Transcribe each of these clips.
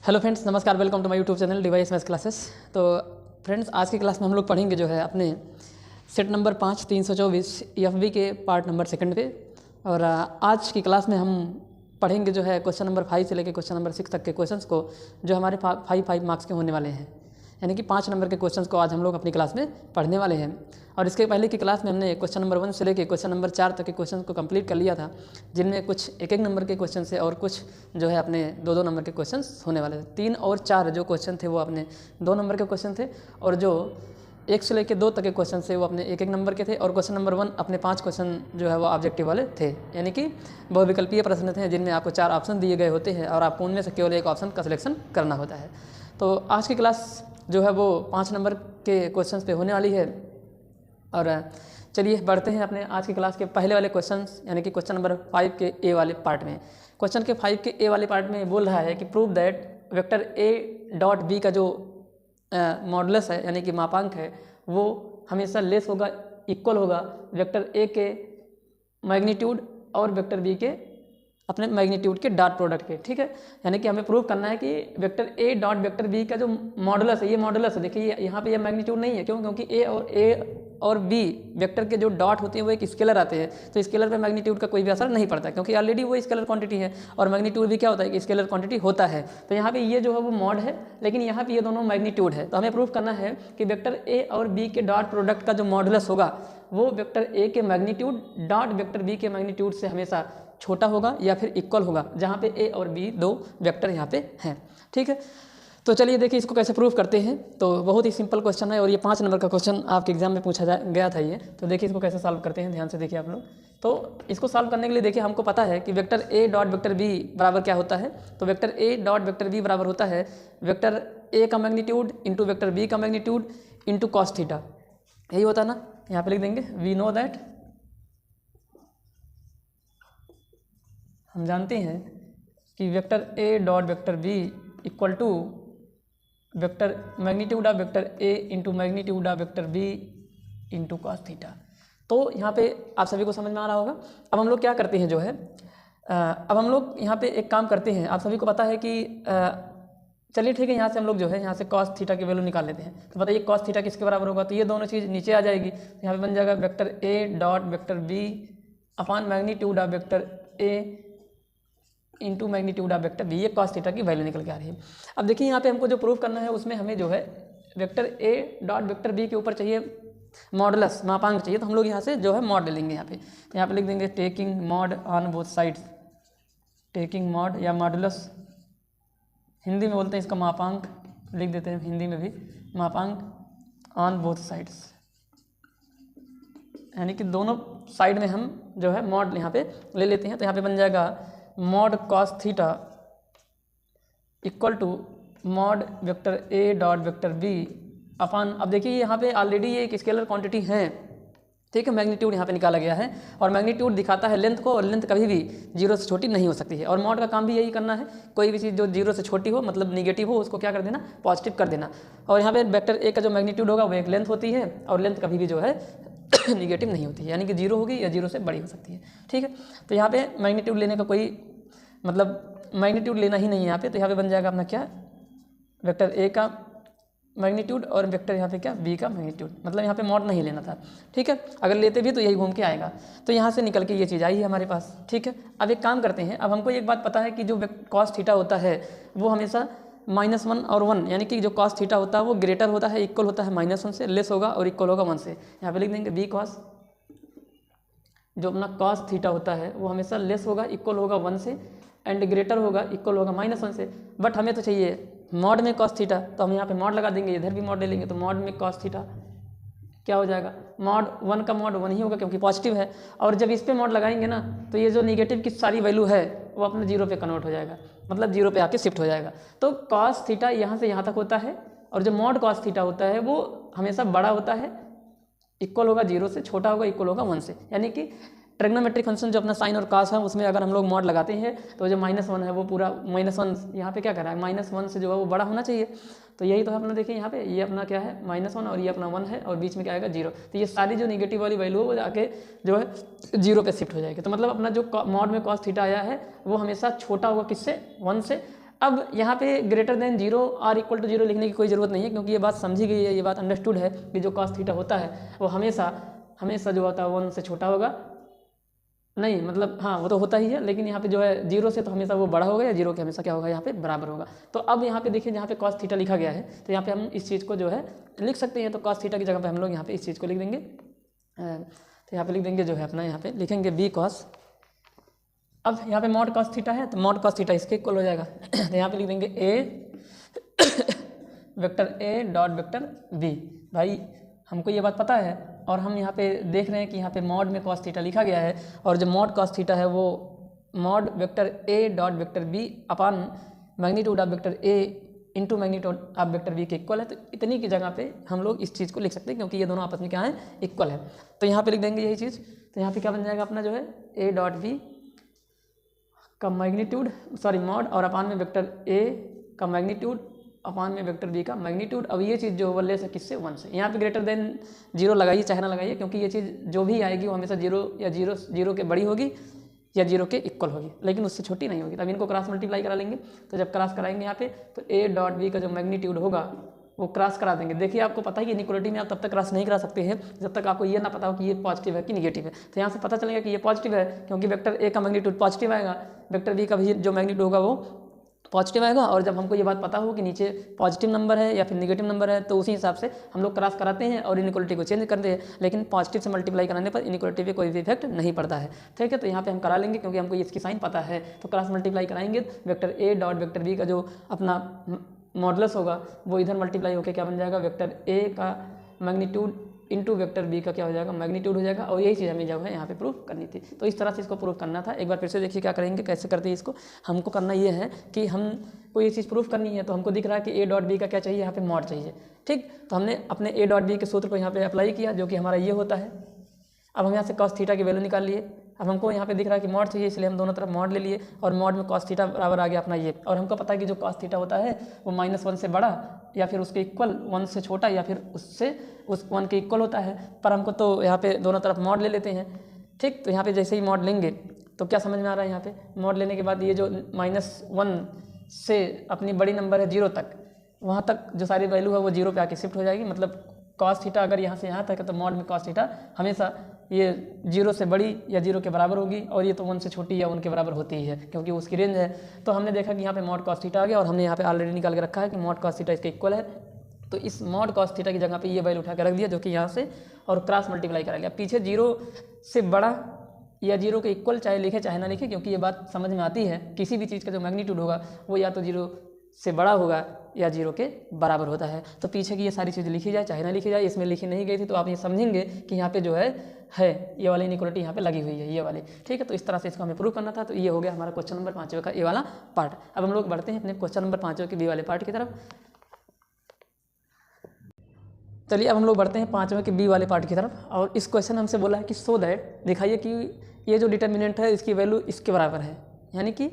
Hello friends, नमस्कार। Welcome to my YouTube channel device maths classes. तो friends, आज की क्लास में हम लोग पढ़ेंगे जो है अपने सेट नंबर 5 324 EFB के पार्ट नंबर सेकंड पे। और आज की क्लास में हम पढ़ेंगे जो है क्वेश्चन नंबर 5 से लेकर क्वेश्चन नंबर 6 तक के क्वेश्चंस को, जो हमारे 5 मार्क्स के होने वाले हैं। यानी कि 5 नंबर के क्वेश्चंस को आज हम लोग अपनी क्लास में पढ़ने वाले हैं। और इसके पहले की क्लास में हमने क्वेश्चन नंबर 1 से लेकर क्वेश्चन नंबर 4 तक के क्वेश्चन को कंप्लीट कर लिया था, जिनमें कुछ एक नंबर के क्वेश्चन से और कुछ जो है अपने 2 नंबर के क्वेश्चन होने वाले थे। 3 और 4 जो क्वेश्चन थे वो अपने 2 नंबर के क्वेश्चन थे, और जो 1 से लेकर 2 तक के क्वेश्चन थे वो अपने 1 नंबर के थे, और क्वेश्चन नंबर 1 अपने 5 क्वेश्चन जो है वो ऑब्जेक्टिव वाले थे। यानी कि बहुविकल्पीय प्रश्न थे, जिनमें आपको 4 ऑप्शन दिए गए होते हैं और आपको उनमें से केवल एक ऑप्शन का सिलेक्शन करना होता है। तो आज की क्लास जो है वो 5 नंबर के क्वेश्चंस पे होने वाली है। और चलिए बढ़ते हैं अपने आज की क्लास के पहले वाले क्वेश्चंस, यानी कि क्वेश्चन नंबर 5 के ए वाले पार्ट में। क्वेश्चन के 5 के ए वाले पार्ट में बोल रहा है कि prove that vector A dot B का जो मॉडुलस है, यानी कि मापांक है, वो हमेशा लेस होगा, इक्वल होगा वेक्टर ए के मैग्नीट्यूड और वेक्टर बी के अपने मैग्नीट्यूड के डॉट प्रोडक्ट के। ठीक है, यानी कि हमें प्रूव करना है कि vector A dot vector B का जो मॉडुलस है, ये मॉडुलस है। देखिए यहाँ पे ये मैग्नीट्यूड नहीं है, क्यों? क्योंकि ए और बी वेक्टर के जो डॉट होते हैं वो एक स्केलर आते हैं, तो स्केलर पे मैग्नीट्यूड का कोई भी असर नहीं पड़ता, क्योंकि ऑलरेडी वो स्केलर क्वांटिटी है। और मैग्नीट्यूड भी क्या होता है कि स्केलर क्वांटिटी होता है। तो यहाँ पे ये जो है वो मॉड है, लेकिन यहाँ पे ये दोनों मैग्नीट्यूड है। तो हमें प्रूव करना है कि वेक्टर ए और बी के डॉट प्रोडक्ट का जो मॉडुलस होगा वो वेक्टर ए के मैग्नीट्यूड डॉट वेक्टर बी के मैग्नीट्यूड से हमेशा छोटा होगा या फिर इक्वल होगा, जहाँ पे ए और बी 2 वेक्टर यहाँ पे हैं। ठीक है, तो चलिए देखिए इसको कैसे प्रूव करते हैं। तो बहुत ही सिंपल क्वेश्चन है, और ये 5 नंबर का क्वेश्चन आपके एग्जाम में पूछा गया था ये। तो देखिए इसको कैसे सॉल्व करते हैं, ध्यान से देखिए आप लोग। तो इसको सॉल्व करने के लिए देखिए हमको पता है कि vector A dot vector B बराबर क्या होता है। तो vector A dot vector B बराबर होता है वेक्टर ए का मैग्नीट्यूड इंटू वेक्टर बी का मैग्नीट्यूड इंटू कॉस थीटा। यही होता है ना, यहाँ पे लिख देंगे वी नो दैट, हम जानते हैं कि vector A dot vector B equal to vector magnitude of vector A into magnitude of vector B into cos theta. तो यहाँ पे आप सभी को समझ में आ रहा होगा। अब हम लोग क्या करते हैं जो है, अब हम लोग यहाँ पे एक काम करते हैं। आप सभी को पता है कि चलिए ठीक है, यहाँ से हम लोग जो है यहाँ से कॉस थीटा की वैल्यू निकाल लेते हैं। तो बताइए कॉस थीटा किसके बराबर होगा? तो ये दोनों चीज़ नीचे आ जाएगी। तो यहाँ पे बन जाएगा vector A dot vector B upon magnitude of vector A into magnitude of vector B. ये कॉस थीटा की वैल्यू निकल के आ रही है। अब देखिए यहाँ पे हमको जो प्रूव करना है उसमें हमें जो है vector A dot vector B के ऊपर चाहिए मॉडुलस, मापांक चाहिए। तो हम लोग यहाँ से जो है मॉड ले लेंगे। यहाँ पे लिख देंगे taking mod on both sides. Taking mod या मॉडुलस हिंदी में बोलते हैं, इसका मापांक लिख देते हैं हिंदी में भी, मापांक ऑन बोथ साइड्स, यानी कि दोनों साइड में हम जो है मॉड यहाँ पे ले लेते हैं। तो यहाँ पे बन जाएगा mod cos theta equal to mod vector A dot vector B upon, अब देखिए यहाँ पे ऑलरेडी ये एक स्केलर क्वांटिटी है। ठीक है, मैग्नीट्यूड यहाँ पे निकाला गया है, और मैग्नीट्यूड दिखाता है लेंथ को, और लेंथ कभी भी 0 से छोटी नहीं हो सकती है। और मॉड का काम भी यही करना है, कोई भी चीज़ जो 0 से छोटी हो, मतलब निगेटिव हो, उसको क्या कर देना, पॉजिटिव कर देना। और यहाँ पे वेक्टर ए का जो मैग्नीट्यूड होगा वो एक लेंथ होती है, और लेंथ कभी भी जो है निगेटिव नहीं होती है, यानी कि 0 होगी या 0 से बड़ी हो सकती है। ठीक है, तो यहाँ पे मैग्नीट्यूड लेने का कोई मतलब मैग्नीट्यूड लेना ही नहीं है यहाँ पे। तो यहाँ पे बन जाएगा अपना क्या, वेक्टर ए का मैग्नीट्यूड और वेक्टर यहाँ पे क्या, बी का मैग्नीट्यूड। मतलब यहाँ पे मॉड नहीं लेना था। ठीक है, अगर लेते भी तो यही घूम के आएगा। तो यहाँ से निकल के ये चीज़ आई है हमारे पास। ठीक है, अब एक काम करते हैं। अब हमको एक बात पता है कि जो कॉस थीटा होता है वो हमेशा -1 और 1, यानी कि जो कॉस थीटा होता है वो ग्रेटर होता है, इक्वल होता है -1 से, लेस होगा और इक्वल होगा 1 से। यहाँ पे लिख देंगे बी कॉस, जो अपना कॉस थीटा होता है वो हमेशा लेस होगा, इक्वल होगा 1 से, एंड ग्रेटर होगा, इक्वल होगा -1 से। बट हमें तो चाहिए मॉड में कॉस थीटा, तो हम यहाँ पे मॉड लगा देंगे, इधर भी मॉड ले लेंगे। तो मॉड में कॉस थीटा क्या हो जाएगा, मॉड 1 का मॉड 1 ही होगा, क्योंकि पॉजिटिव है। और जब इस पे मॉड लगाएंगे ना, तो ये जो निगेटिव की सारी वैल्यू है वो अपने 0 पे कन्वर्ट हो जाएगा, मतलब 0 पे आके शिफ्ट हो जाएगा। तो कॉस थीटा यहाँ से यहाँ तक होता है, और जो मॉड कॉस थीटा होता है वो हमेशा बड़ा होता है, इक्वल होगा 0 से, छोटा होगा, इक्वल होगा 1 से। यानी कि ट्रिग्नोमेट्रिक फंक्शन जो अपना साइन और कास है, उसमें अगर हम लोग मॉड लगाते हैं तो जो -1 है वो पूरा -1 यहाँ पे क्या कर रहा है, -1 से जो है वो बड़ा होना चाहिए। तो यही तो है अपना, देखिए यहाँ पे ये अपना क्या है -1 और ये अपना 1 है, और बीच में क्या आएगा 0। तो ये सारी जो निगेटिव वाली वैल्यू है वो जाके जो है 0 पे शिफ्ट हो जाएगी। तो मतलब अपना जो मॉड में कॉस थीटा आया है वो हमेशा छोटा होगा किससे, 1 से, अब यहाँ पे ग्रेटर देन 0 और इक्वल टू 0 लिखने की कोई ज़रूरत नहीं है, क्योंकि ये बात समझी गई है, ये बात अंडरस्टूड है कि जो cos थीटा होता है वो हमेशा जो होता है 1 से छोटा होगा, नहीं मतलब हाँ वो तो होता ही है, लेकिन यहाँ पे जो है 0 से तो हमेशा वो बड़ा होगा या 0 के हमेशा क्या होगा यहाँ पे बराबर होगा। तो अब यहाँ पे देखिए जहाँ पे cos थीटा लिखा गया है तो यहाँ पे हम इस चीज़ को जो है लिख सकते हैं। तो cos थीटा की जगह पे हम लोग यहाँ पे इस चीज़ को लिख देंगे, तो यहाँ पे लिख देंगे जो है अपना यहाँ पे लिखेंगे b cos। अब यहाँ पे मॉड cos थीटा है तो मॉड cos थीटा इसके इक्वल हो जाएगा। तो यहाँ पे लिख देंगे a vector a dot vector b। भाई हमको ये बात पता है और हम यहाँ पे देख रहे हैं कि यहाँ पे मॉड में cos थीटा लिखा गया है और जो मॉड cos थीटा है वो mod vector a dot vector b upon magnitude of vector a into magnitude of vector b के इक्वल है। तो इतनी की जगह पे हम लोग इस चीज़ को लिख सकते हैं क्योंकि ये दोनों आपस में क्या है, इक्वल है। तो यहाँ पे लिख देंगे यही चीज़। तो यहाँ पे क्या बन जाएगा अपना जो है a डॉट b का मैग्नीट्यूड मॉड और अपान में वेक्टर a का मैग्नीट्यूड अपान में वेक्टर b का मैग्नीट्यूड। अब ये चीज़ जो लेस है किससे, 1 से। यहाँ पे ग्रेटर देन 0 लगाइए चाहे ना लगाइए, क्योंकि ये चीज़ जो भी आएगी वो हमेशा 0 या 0 के बड़ी होगी या 0 के इक्वल होगी, लेकिन उससे छोटी नहीं होगी। तब इनको क्रॉस मल्टीप्लाई करा लेंगे। तो जब क्रॉस कराएंगे यहाँ पे तो a डॉट b का जो मैग्नीट्यूड होगा वो क्रॉस करा देंगे। देखिए आपको पता है कि इनइक्वालिटी में आप तब तक क्रॉस नहीं करा सकते हैं जब तक आपको ये ना पता हो कि ये पॉजिटिव है कि निगेटिव है। तो यहाँ से पता चलेगा कि ये पॉजिटिव है क्योंकि वेक्टर a का मैग्नीट्यूड पॉजिटिव आएगा, वेक्टर b का भी जो मैग्नीट्यूड होगा वो पॉजिटिव आएगा। और जब हमको ये बात पता हो कि नीचे पॉजिटिव नंबर है या फिर निगेटिव नंबर है तो उसी हिसाब से हम लोग क्रॉस कराते हैं और इनइक्वालिटी को चेंज करते हैं, लेकिन पॉजिटिव से मल्टीप्लाई कराने पर इनइक्वालिटी पे कोई भी इफेक्ट नहीं पड़ता है। ठीक है, तो यहाँ पे हम करा लेंगे क्योंकि हमको इसकी साइन पता है। तो क्रॉस मल्टीप्लाई कराएंगे, vector a dot vector b का जो अपना मॉडुलस होगा वो इधर मल्टीप्लाई होकर क्या बन जाएगा, वेक्टर a का मैग्नीट्यूड इंटू वेक्टर b का क्या हो जाएगा, मैग्नीट्यूड हो जाएगा। और यही चीज़ हमें जो है यहाँ पे प्रूफ करनी थी। तो इस तरह से इसको प्रूफ करना था। एक बार फिर से देखिए क्या करेंगे, कैसे करते हैं इसको। हमको करना ये है कि हमको ये चीज़ प्रूफ करनी है। तो हमको दिख रहा है कि a डॉट b का क्या चाहिए, यहाँ पे मॉड चाहिए। ठीक, तो हमने अपने a डॉट b के सूत्र को यहाँ पे अप्लाई किया जो कि हमारा ये होता है। अब हम यहाँ से cos थीटा की वैल्यू निकाल लिए। अब हमको यहाँ पे दिख रहा है कि मॉड चाहिए, इसलिए हम दोनों तरफ मॉड ले लिए और मॉड में cos थीटा बराबर आ गया अपना ये। और हमको पता है कि जो cos थीटा होता है वो -1 से बड़ा या फिर उसके इक्वल, 1 से छोटा या फिर उससे उस 1 के इक्वल होता है। पर हमको तो यहाँ पे दोनों तरफ मॉड ले लेते हैं। ठीक, तो यहाँ पे जैसे ही मॉड लेंगे तो क्या समझ में आ रहा है, यहाँ पे मॉड लेने के बाद ये जो -1 से अपनी बड़ी नंबर है 0 तक, वहाँ तक जो सारी वैल्यू है वो 0 पे आके शिफ्ट हो जाएगी। मतलब cos थीटा अगर यहाँ से यहाँ तक है तो मॉड में cos थीटा हमेशा ये 0 से बड़ी या 0 के बराबर होगी और ये तो 1 से छोटी या 1 के बराबर होती ही है क्योंकि उसकी रेंज है। तो हमने देखा कि यहाँ पे मॉड cos थीटा आ गया और हमने यहाँ पे ऑलरेडी निकाल के रखा है कि मॉड cos थीटा इसके इक्वल है। तो इस मॉड cos थीटा की जगह पे ये वैल्यू उठा के रख दिया जो कि यहाँ से, और क्रॉस मल्टीप्लाई करा लिया। पीछे 0 से बड़ा या 0 के इक्वल चाहे लिखे चाहे ना लिखे, क्योंकि ये बात समझ में आती है किसी भी चीज़ का जो मैग्नीट्यूड होगा वो या तो 0 से बड़ा होगा या 0 के बराबर होता है। तो पीछे की ये सारी चीज़ लिखी जाए चाहे ना लिखी जाए, इसमें लिखी नहीं गई थी तो आप ये समझेंगे कि यहाँ पे जो है ये वाली इनइक्वालिटी यहाँ पे लगी हुई है, ये वाली। ठीक है, तो इस तरह से इसको हमें प्रूव करना था। तो ये हो गया हमारा क्वेश्चन नंबर 5 का ए वाला पार्ट। अब हम लोग बढ़ते हैं अपने क्वेश्चन नंबर 5 के बी वाले पार्ट की तरफ। चलिए अब हम लोग बढ़ते हैं 5वें के बी वाले पार्ट की तरफ। और इस क्वेश्चन हमसे बोला है कि सो दैट दिखाइए कि ये जो डिटर्मिनेंट है इसकी वैल्यू इसके बराबर है, यानी कि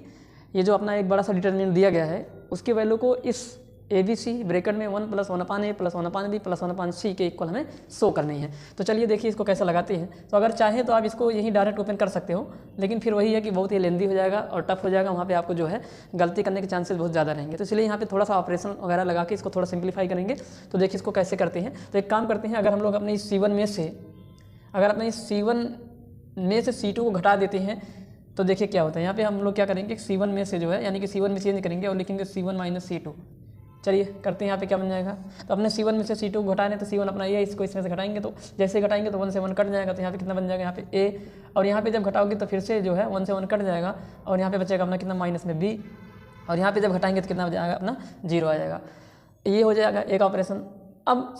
ये जो अपना एक बड़ा सा डिटर्मिनेंट दिया गया है उसकी वैल्यू को इस ABC ब्रैकेट में 1 + 1/a + 1/b + 1/c के इक्वल हमें शो करनी है। तो चलिए देखिए इसको कैसे लगाते हैं। तो अगर चाहे तो आप इसको यहीं डायरेक्ट ओपन कर सकते हो, लेकिन फिर वही है कि बहुत ही लेंदी हो जाएगा और टफ हो जाएगा, वहाँ पे आपको जो है गलती करने के चांसेस बहुत ज़्यादा रहेंगे। तो इसलिए यहाँ पे थोड़ा सा ऑपरेशन वगैरह लगा के इसको थोड़ा सिंप्लीफाई करेंगे। तो देखिए इसको कैसे करते हैं। तो एक काम करते हैं, अगर हम लोग अपने इस C1 में से C2 को घटा देते हैं तो देखिए क्या होता है। यहाँ पे हम लोग क्या करेंगे, C1 में से जो है यानी कि C1 में चेंज करेंगे और लिखेंगे C1 - C2। चलिए करते हैं, यहाँ पे क्या बन जाएगा। तो अपने C1 में से C2 को घटाने तो C1 अपना ये, इसको इसमें से घटाएंगे तो जैसे घटाएंगे तो 1 से 1 कट जाएगा। तो यहाँ पे कितना बन जाएगा, यहाँ पे A, और यहाँ पे जब घटाओगे तो फिर से जो है 1 से 1 कट जाएगा और यहाँ पे बचेगा अपना कितना माइनस में B, और यहाँ पे जब घटाएंगे तो कितना हो जाएगा अपना 0 आ जाएगा। ये हो जाएगा एक ऑपरेशन। अब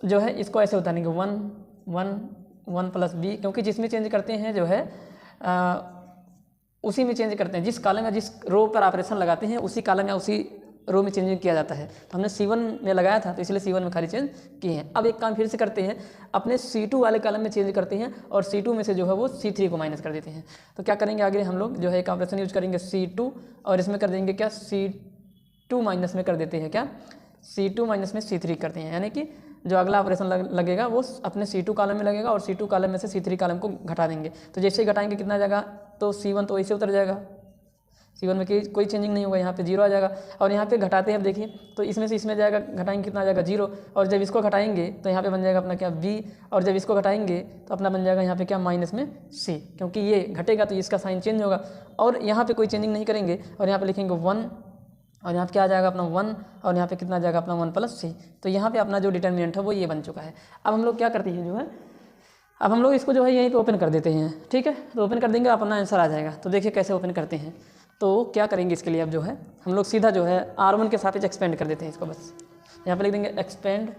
जो है इसको ऐसे उतारेंगे 1 1 1 + B, क्योंकि जिसमें चेंज करते हैं जो है उसी में चेंज करते हैं, जिस कॉलम या जिस रो पर ऑपरेशन लगाते हैं उसी कॉलम या उसी रो में चेंजिंग किया जाता है। तो हमने C1 में लगाया था तो इसलिए C1 में खाली चेंज किए हैं। अब एक काम फिर से करते हैं, अपने C2 वाले कॉलम में चेंज करते हैं और C2 में से जो है वो C3 को माइनस कर देते हैं। तो क्या करेंगे आगे हम लोग जो है एक ऑपरेशन यूज करेंगे C2 और इसमें कर देंगे क्या, C2 माइनस में कर देते हैं क्या, C2 माइनस में C3 करते हैं, यानी कि जो अगला ऑपरेशन लगेगा वो अपने C2 कॉलम में लगेगा और C2 कॉलम में से C3 कॉलम को घटा देंगे। तो जैसे ही घटाएंगे कितना आ जाएगा, तो C1 तो ऐसे उतर जाएगा, C1 में कोई चेंजिंग नहीं होगा, यहाँ पे 0 आ जाएगा। और यहाँ पे घटाते हैं, अब देखिए तो इसमें से इसमें जाएगा, घटाएंगे कितना आ जाएगा 0, और जब इसको घटाएंगे तो यहाँ पे बन जाएगा अपना क्या B, और जब इसको घटाएंगे तो अपना बन जाएगा यहाँ पे क्या माइनस में C, क्योंकि ये घटेगा तो इसका साइन चेंज होगा। और यहाँ पे कोई चेंजिंग नहीं करेंगे और यहाँ पे लिखेंगे 1, और यहाँ पे क्या आ जाएगा अपना 1, और यहाँ पे कितना आ जाएगा अपना 1 + C। तो यहाँ पे अपना जो डिटर्मिनेंट है वो ये बन चुका है। अब हम लोग क्या करते हैं जो है, अब हम लोग इसको जो है यहीं पे ओपन कर देते हैं, ठीक है। तो ओपन कर देंगे, अपना आंसर आ जाएगा। तो देखिए कैसे ओपन करते हैं। तो क्या करेंगे इसके लिए, अब जो है हम लोग सीधा जो है R1 के सापेक्ष एक्सपेंड कर देते हैं इसको। बस यहाँ पे लिख देंगे एक्सपेंड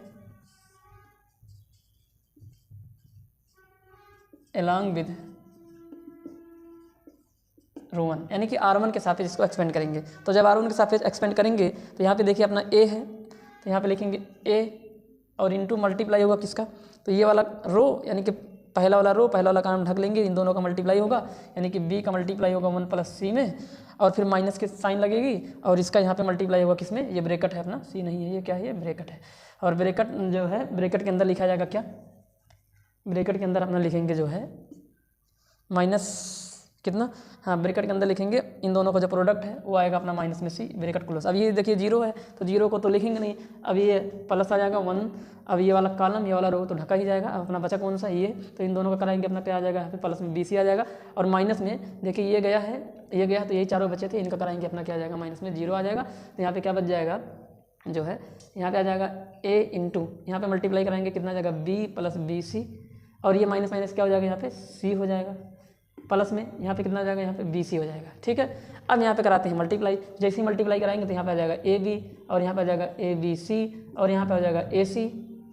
अलॉन्ग विद ρ1, यानी कि R1 के सापेक्ष इसको एक्सपेंड करेंगे। तो जब R1 के सापेक्ष एक्सपेंड करेंगे तो यहाँ पे देखिए अपना A है, तो यहाँ पे लिखेंगे A और इनटू मल्टीप्लाई होगा किसका, तो ये वाला रो, यानी कि पहला वाला काम ढक लेंगे, इन दोनों का मल्टीप्लाई होगा, यानी कि B का मल्टीप्लाई होगा 1 + C में, और फिर माइनस के साइन लगेगी, और इसका यहाँ पे मल्टीप्लाई होगा किसमें, ये ब्रैकेट है अपना, C नहीं है, ये क्या है, ये ब्रैकेट है। और ब्रैकेट जो है, ब्रैकेट के अंदर लिखा जाएगा क्या, ब्रैकेट के अंदर अपना लिखेंगे जो है माइनस कितना, हाँ ब्रैकेट के अंदर लिखेंगे इन दोनों का जो प्रोडक्ट है वो आएगा अपना माइनस में C, ब्रैकेट क्लोज। अब ये देखिए 0 है, तो 0 को तो लिखेंगे नहीं, अब ये प्लस आ जाएगा 1, अब ये वाला कॉलम, ये वाला रो तो ढका ही जाएगा। अब अपना बचा कौन सा, ये, तो इन दोनों का कराएंगे अपना क्या आ जाएगा यहाँ पे प्लस में BC आ जाएगा, और माइनस में देखिए ये गया है, ये गया, तो यही चारों बचे थे, इनका कराएंगे अपना क्या आ जाएगा माइनस में 0 आ जाएगा। तो यहाँ पे क्या बच जाएगा जो है, यहाँ पे आ जाएगा A इंटू, यहाँ पे मल्टीप्लाई कराएंगे कितना आ जाएगा B + BC, और ये माइनस माइनस क्या हो जाएगा यहाँ पे C हो जाएगा, प्लस में यहाँ पे कितना आ जाएगा, यहाँ पे BC हो जाएगा, ठीक है। अब यहाँ पे कराते हैं मल्टीप्लाई, जैसे ही मल्टीप्लाई कराएंगे तो यहाँ पे आ जाएगा AB, और यहाँ पे आ जाएगा ABC, और यहाँ पे आ जाएगा AC,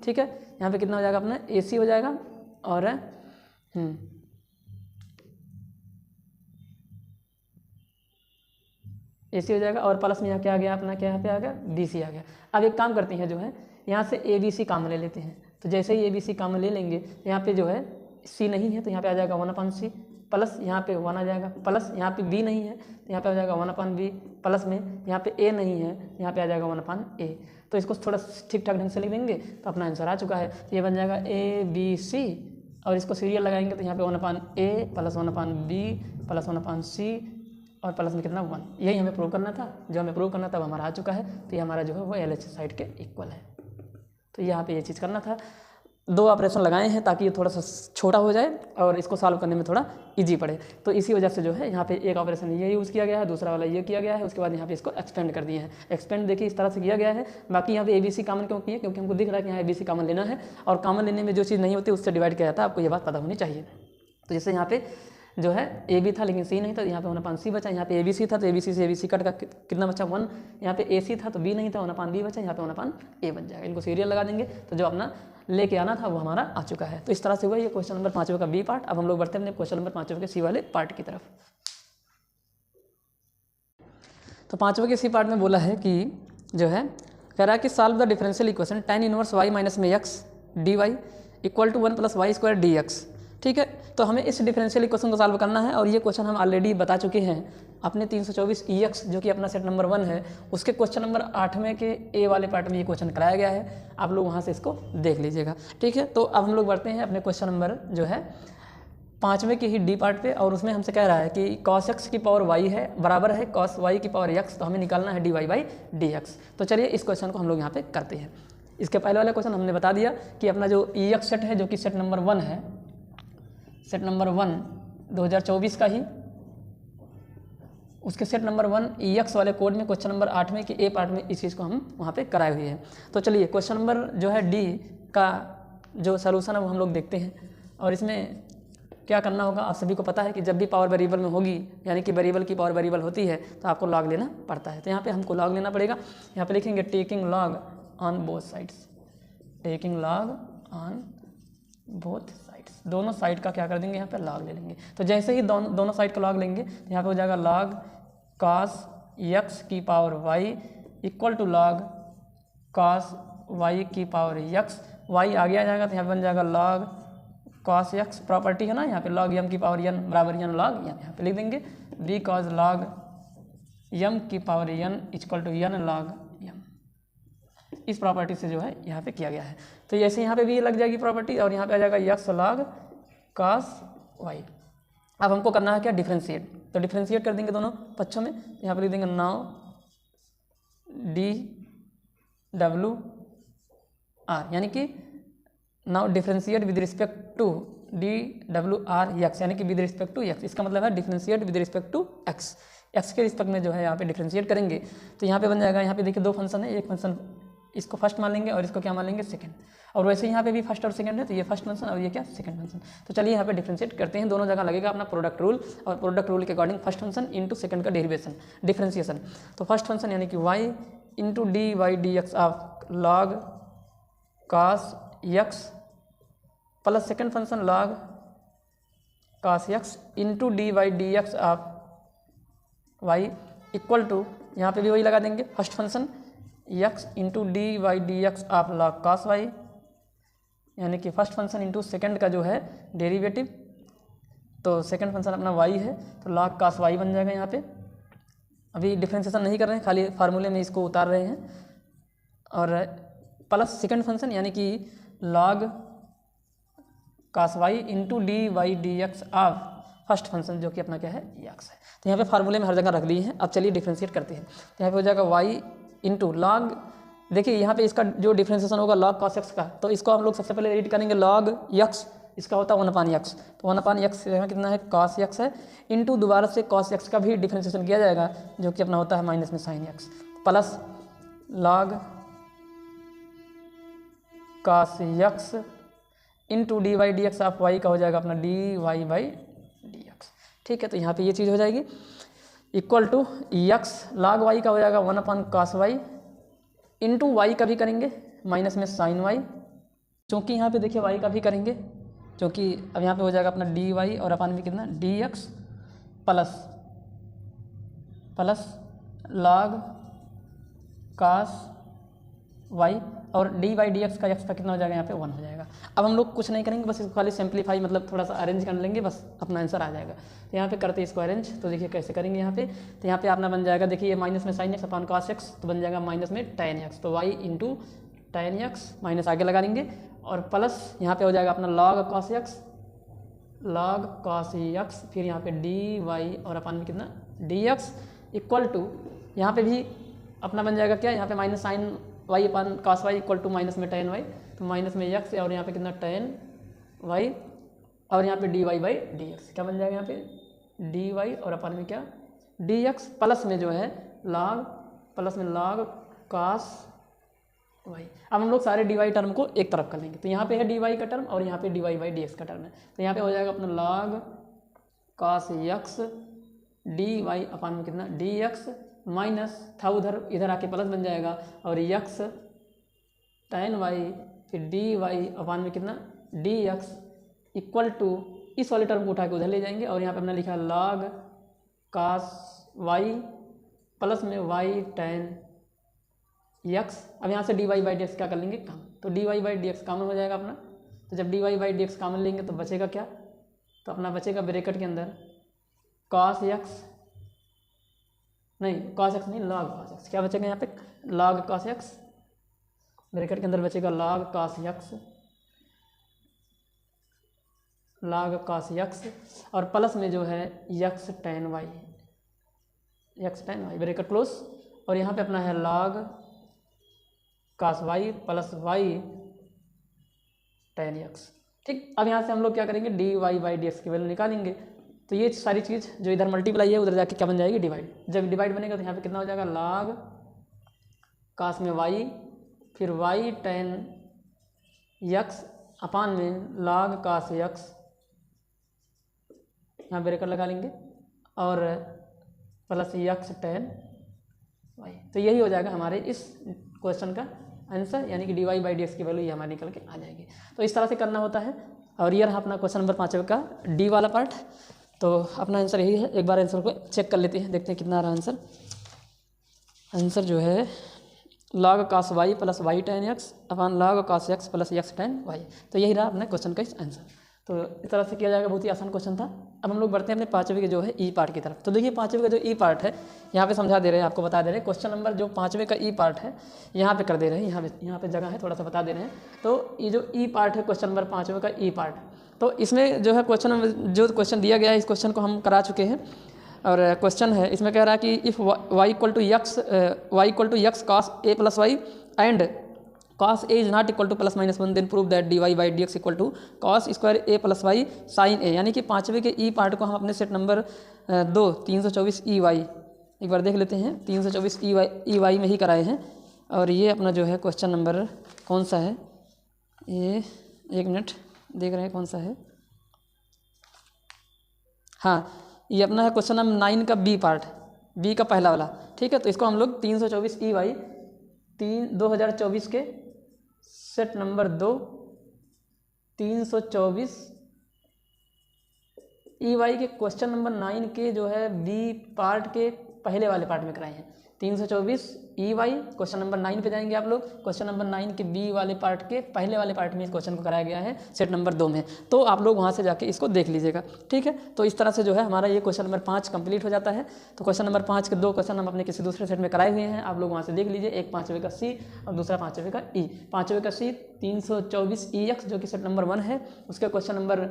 ठीक है। यहाँ पे कितना हो जाएगा अपना AC हो जाएगा, और AC हो जाएगा, और प्लस में यहाँ क्या आ गया अपना, क्या यहाँ पे आ गया BC आ गया। अब एक काम करते हैं जो है, यहाँ से ABC काम ले लेते हैं, तो जैसे ही ABC काम ले लेंगे तो यहाँ पे जो है C नहीं है, तो यहाँ पे आ जाएगा 1/C, प्लस यहाँ पे 1 आ जाएगा, प्लस यहाँ पे B नहीं है तो यहाँ पे आ जाएगा 1/B, प्लस में यहाँ पे A नहीं है तो यहाँ पे आ जाएगा 1/A। तो इसको थोड़ा ठीक ठाक ढंग से लिख देंगे तो अपना आंसर आ चुका है। तो ये बन जाएगा ABC, और इसको सीरियल लगाएंगे तो यहाँ पे 1/A plus 1/B plus 1/C, और प्लस में कितना 1। यही हमें प्रूव करना था, जो हमें प्रूव करना था वो हमारा आ चुका है। तो ये हमारा जो है वो LHS साइड के इक्वल है। तो यहाँ पे ये चीज़ करना था, 2 ऑपरेशन लगाए हैं ताकि ये थोड़ा सा छोटा हो जाए और इसको सॉल्व करने में थोड़ा इजी पड़े। तो इसी वजह से जो है यहाँ पे एक ऑपरेशन ये यूज़ किया गया है, दूसरा वाला ये किया गया है, उसके बाद यहाँ पे इसको एक्सपेंड कर दिए हैं। एक्सपेंड देखिए इस तरह से किया गया है। बाकी यहाँ पे ABC कॉमन क्यों किए, क्योंकि हमको दिख रहा है कि यहाँ ABC कॉमन लेना है, और कॉमन लेने में जो चीज़ नहीं होती उससे डिवाइड किया जाता है, आपको ये बात पता होनी चाहिए। तो जैसे यहाँ पे जो है AB था लेकिन C नहीं था, यहाँ पे 1/C बचा, यहाँ पे ABC था तो ABC से ABC कट का कितना बचा 1, यहाँ पे AC था तो B नहीं था 1/B बचा, यहाँ पे 1/A बन जाएगा। इनको सीरियल लगा देंगे तो जो अपना लेके आना था वो हमारा आ चुका है। तो इस तरह से हुआ ये क्वेश्चन नंबर 5 का B पार्ट। अब हम लोग बढ़ते हैं अपने क्वेश्चन नंबर 5 के C वाले पार्ट की तरफ। तो 5 के C पार्ट में बोला है कि जो है कह रहा है कि solve the differential equation tan inverse y minus में x dy equal to 1 + y² dx। ठीक है, तो हमें इस डिफरेंशियल इक्वेशन को सॉल्व करना है, और ये क्वेश्चन हम ऑलरेडी बता चुके हैं अपने 324 EX जो कि अपना सेट नंबर 1 है, उसके क्वेश्चन नंबर 8वें के A वाले पार्ट में ये क्वेश्चन कराया गया है। आप लोग वहाँ से इसको देख लीजिएगा। ठीक है, तो अब हम लोग बढ़ते हैं अपने क्वेश्चन नंबर जो है 5वें के ही D पार्ट पे, और उसमें हमसे कह रहा है कि cos x की पावर y है बराबर है cos y की पावर x, तो हमें निकालना है dy/dx। तो चलिए इस क्वेश्चन को हम लोग यहाँ पे करते हैं। इसके पहले वाला क्वेश्चन हमने बता दिया कि अपना जो EX सेट है जो कि सेट नंबर 1 है, सेट नंबर 1 2024 का ही, उसके सेट नंबर 1 EX वाले कोड में क्वेश्चन नंबर 8वें के A पार्ट में इस चीज़ को हम वहाँ पे कराए हुए हैं। तो चलिए क्वेश्चन नंबर जो है D का जो सलूशन है वो हम लोग देखते हैं। और इसमें क्या करना होगा, आप सभी को पता है कि जब भी पावर वेरिएबल में होगी, यानी कि वेरिएबल की पावर वेरिएबल होती है, तो आपको लॉग लेना पड़ता है। तो यहाँ पे हमको लॉग लेना पड़ेगा। यहाँ पे लिखेंगे taking log on both sides, taking log on both sides, दोनों साइड का क्या कर देंगे, यहाँ पे लॉग ले लेंगे। तो जैसे ही दोनों साइड का लॉग लेंगे तो यहाँ पे हो जाएगा लॉग cos x की power y equal to log cos y की पावर x, y आगे आ जाएगा तो यहाँ पे बन जाएगा log cos x, प्रॉपर्टी है ना, यहाँ पे log m की पावर n बराबर n log m, यहाँ पे लिख देंगे बिकॉज log m की power n equal to n log m। इस प्रॉपर्टी से जो है यहाँ पे किया गया है। तो जैसे यहाँ पे भी लग जाएगी प्रॉपर्टी, और यहाँ पे आ जाएगा x log cos y। अब हमको करना है क्या, डिफ्रेंशिएट। तो डिफ्रेंशिएट कर देंगे दोनों पक्षों में। यहाँ पर लिख देंगे नाउ डी डब्ल्यू आर, यानी कि now differentiate with respect to D W R X, यानी कि विद रिस्पेक्ट टू एक्स। इसका मतलब है differentiate with respect to X, X के रिस्पेक्ट में जो है यहाँ पे डिफ्रेंशिएट करेंगे। तो यहाँ पे बन जाएगा, यहाँ पे देखिए दो फंक्शन है, एक फंक्शन इसको फर्स्ट मान लेंगे और इसको क्या मान लेंगे सेकंड, और वैसे यहाँ पे भी फर्स्ट और सेकंड है, तो ये फर्स्ट फंक्शन और ये क्या सेकंड फंक्शन। तो चलिए यहाँ पे डिफ्रेंशिएट करते हैं, दोनों जगह लगेगा अपना प्रोडक्ट रूल, और प्रोडक्ट रूल के according first function into second का डेरिवेशन डिफ्रेंशिएशन। तो फर्स्ट फंक्शन यानी कि y into D Y D X of log cos X plus second function log cos X into D Y D X of Y equal to, यहाँ पे भी वही लगा देंगे first function X into D Y D X of log cos Y, यानी कि first function into second का जो है डेरिवेटिव। तो सेकेंड फंक्शन अपना वाई है, तो लॉग कास वाई बन जाएगा। यहाँ पे अभी डिफ्रेंशिएशन नहीं कर रहे हैं, खाली फार्मूले में इसको उतार रहे हैं, और प्लस सेकेंड फंक्शन यानी कि log cos Y into D Y D X of first function जो कि अपना क्या है एक्स है। तो यहाँ पे फार्मूले में हर जगह रख लिए हैं। अब चलिए डिफ्रेंशिएट करते हैं। तो यहाँ पे हो जाएगा वाई इंटू लॉग, देखिए यहाँ पे इसका जो डिफ्रेंशिएशन होगा लॉग कॉस एक्स का, तो इसको हम लोग सबसे पहले रीड करेंगे लॉग एक्स, इसका होता है 1/x, तो 1/x यहाँ कितना है कॉस एक्स है, इंटू दोबारा से कॉस एक्स का भी डिफ्रेंशिएशन किया जाएगा जो कि अपना होता है माइनस में sine X, plus log cos X into D Y D X of Y का हो जाएगा अपना D Y by D X. ठीक है, तो यहाँ पे ये चीज़ हो जाएगी equal to X log Y का हो जाएगा 1/cos वाई इंटू वाई का भी करेंगे माइनस में साइन वाई, क्योंकि यहाँ पे देखिए वाई का भी करेंगे, क्योंकि अब यहाँ पे हो जाएगा अपना डी वाई और अपन में कितना D x plus log cos Y, और डी वाई डी एक्स का एक्स का कितना हो जाएगा यहाँ पे 1 हो जाएगा। अब हम लोग कुछ नहीं करेंगे, बस इसको खाली सिंप्लीफाई मतलब थोड़ा सा अरेंज कर लेंगे, बस अपना आंसर आ जाएगा। तो यहाँ पे करते हैं इसको अरेंज, तो देखिए कैसे करेंगे यहाँ पे। तो यहाँ पे अपना बन जाएगा, देखिए ये माइनस में sine X upon cos X, तो बन जाएगा माइनस में टेन एक्स, तो Y into tan X minus आगे लगा देंगे, और प्लस यहाँ पे हो जाएगा अपना लॉग कॉस एक्स, फिर यहाँ पे डी वाई और अपन में कितना डी एक्स इक्वल टू, यहाँ पे भी अपना बन जाएगा क्या, यहाँ पे minus sine Y upon cos Y equal to minus में टेन वाई, तो माइनस में एक्स और यहाँ पे कितना टेन वाई, और यहाँ पे D Y by D X क्या बन जाएगा यहाँ पे डी वाई और अपन में क्या डी एक्स, प्लस में जो है लॉग कॉस वाई। अब हम लोग सारे डी वाई टर्म को एक तरफ कर लेंगे, तो यहाँ पे है डी वाई का टर्म और यहाँ पे D Y by D X का टर्म है, तो यहाँ पे हो जाएगा अपना log cos X D Y अपन में कितना डी एक्स माइनस था उधर, इधर आके प्लस बन जाएगा, और एक्स टेन वाई फिर डी वाई अपन में कितना डी एक्स इक्वल टू, इस वाले टर्म को उठा के उधर ले जाएंगे, और यहाँ पे हमने लिखा लॉग कास वाई प्लस में वाई टेन एक्स। अब यहाँ से D Y by D X क्या कर लेंगे कम, तो D Y by D X common हो जाएगा अपना, तो जब D Y by D X common लेंगे तो बचेगा क्या, तो अपना बचेगा ब्रैकेट के अंदर कॉस एक्स नहीं कॉस एक्स नहीं लॉग कॉस एक्स, क्या बचेगा यहाँ पे लॉग कॉस एक्स, ब्रैकेट के अंदर बचेगा लॉग कॉस एक्स और प्लस में जो है X tan Y bracket close, और यहाँ पे अपना है log cos Y plus Y tan X. ठीक, अब यहाँ से हम लोग क्या करेंगे D Y by D X की वैल्यू निकालेंगे, तो ये सारी चीज़ जो इधर मल्टीप्लाई है उधर जाके क्या बन जाएगी डिवाइड, जब डिवाइड बनेगा तो यहाँ पे कितना हो जाएगा लॉग कास में वाई फिर वाई टेन एक्स अपान में लॉग कास एक्स, यहाँ ब्रैकेट लगा लेंगे और प्लस एक्स टेन वाई, तो यही हो जाएगा हमारे इस क्वेश्चन का आंसर, यानी कि D Y by D X की वैल्यू ये हमारी निकल के आ जाएगी। तो इस तरह से करना होता है, और ये रहा अपना क्वेश्चन नंबर 5 का डी वाला पार्ट। तो अपना आंसर यही है, एक बार आंसर को चेक कर लेते हैं, देखते हैं कितना आ रहा आंसर। आंसर जो है log cos Y plus Y tan X अपान log cos X plus X tan Y, तो यही रहा अपने क्वेश्चन का आंसर। तो इस तरह से किया जाएगा, बहुत ही आसान क्वेश्चन था। अब हम लोग बढ़ते हैं अपने 5वें के जो है ई पार्ट की तरफ। तो देखिए 5वें का जो ई पार्ट है यहाँ पे समझा दे रहे हैं, आपको बता दे रहे हैं क्वेश्चन नंबर जो 5वें का ई पार्ट है यहाँ पे कर दे रहे हैं, यहाँ पे जगह है थोड़ा सा बता दे रहे हैं। तो ये जो ई पार्ट है क्वेश्चन नंबर 5वें का ई पार्ट, तो इसमें जो है क्वेश्चन दिया गया है, इस क्वेश्चन को हम करा चुके हैं और क्वेश्चन है, इसमें कह रहा है कि if Y equal to X cos A plus Y and cos a is not equal to plus minus one, then prove that dy by D X equal to cos square A plus Y sine A. यानी कि पाँचवें के ई part को हम अपने set number 2 324 E Y एक बार देख लेते हैं। 324 ई वाई में ही कराए हैं। और ये अपना जो है क्वेश्चन नंबर कौन सा है, ये 1 मिनट देख रहे हैं कौन सा है। हाँ, ये अपना है क्वेश्चन नंबर 9 का बी पार्ट, बी का पहला वाला। ठीक है, तो इसको हम लोग 324 ई वाई 2024 के सेट नंबर 2 324 ई वाई के क्वेश्चन नंबर 9 के जो है बी पार्ट के पहले वाले पार्ट में कराए हैं। 324 ई वाई क्वेश्चन नंबर 9 पे जाएंगे आप लोग। क्वेश्चन नंबर 9 के बी वाले पार्ट के पहले वाले पार्ट में इस क्वेश्चन को कराया गया है सेट नंबर 2 में। तो आप लोग वहाँ से जाके इसको देख लीजिएगा। ठीक है, तो इस तरह से जो है हमारा ये क्वेश्चन नंबर 5 कंप्लीट हो जाता है। तो क्वेश्चन नंबर 5 के 2 क्वेश्चन हम अपने किसी दूसरे सेट में कराए हुए हैं, आप लोग वहाँ से देख लीजिए। एक 5वें का सी और दूसरा 5वें का ई। 5वें का सी 324 ई एक्स जो कि सेट नंबर 1 है, उसके क्वेश्चन नंबर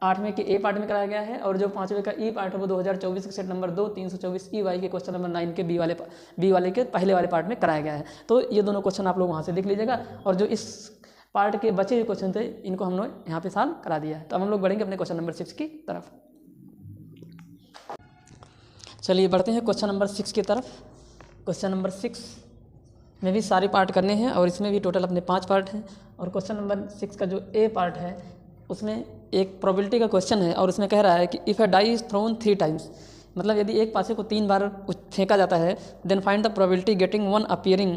8वें के ए पार्ट में कराया गया है। और जो 5वें का ई पार्ट है वो 2024 के सेट नंबर 2 324 ई वाई के क्वेश्चन नंबर 9 के बी वाले के पहले वाले पार्ट में कराया गया है। तो ये दोनों क्वेश्चन आप लोग वहाँ से देख लीजिएगा। और जो इस पार्ट के बचे हुए क्वेश्चन थे इनको हम लोग यहाँ पे सॉल्व करा दिया है। तो अब हम लोग बढ़ेंगे अपने क्वेश्चन नंबर 6 की तरफ। चलिए बढ़ते हैं क्वेश्चन नंबर 6 की तरफ। क्वेश्चन नंबर 6 में भी सारे पार्ट करने हैं और इसमें भी टोटल अपने 5 पार्ट हैं। और क्वेश्चन नंबर 6 का जो ए पार्ट है उसमें एक प्रोबेबिलिटी का क्वेश्चन है और उसमें कह रहा है कि if a die is thrown 3 times, मतलब यदि एक पासे को 3 बार फेंका जाता है, then find the probability getting one appearing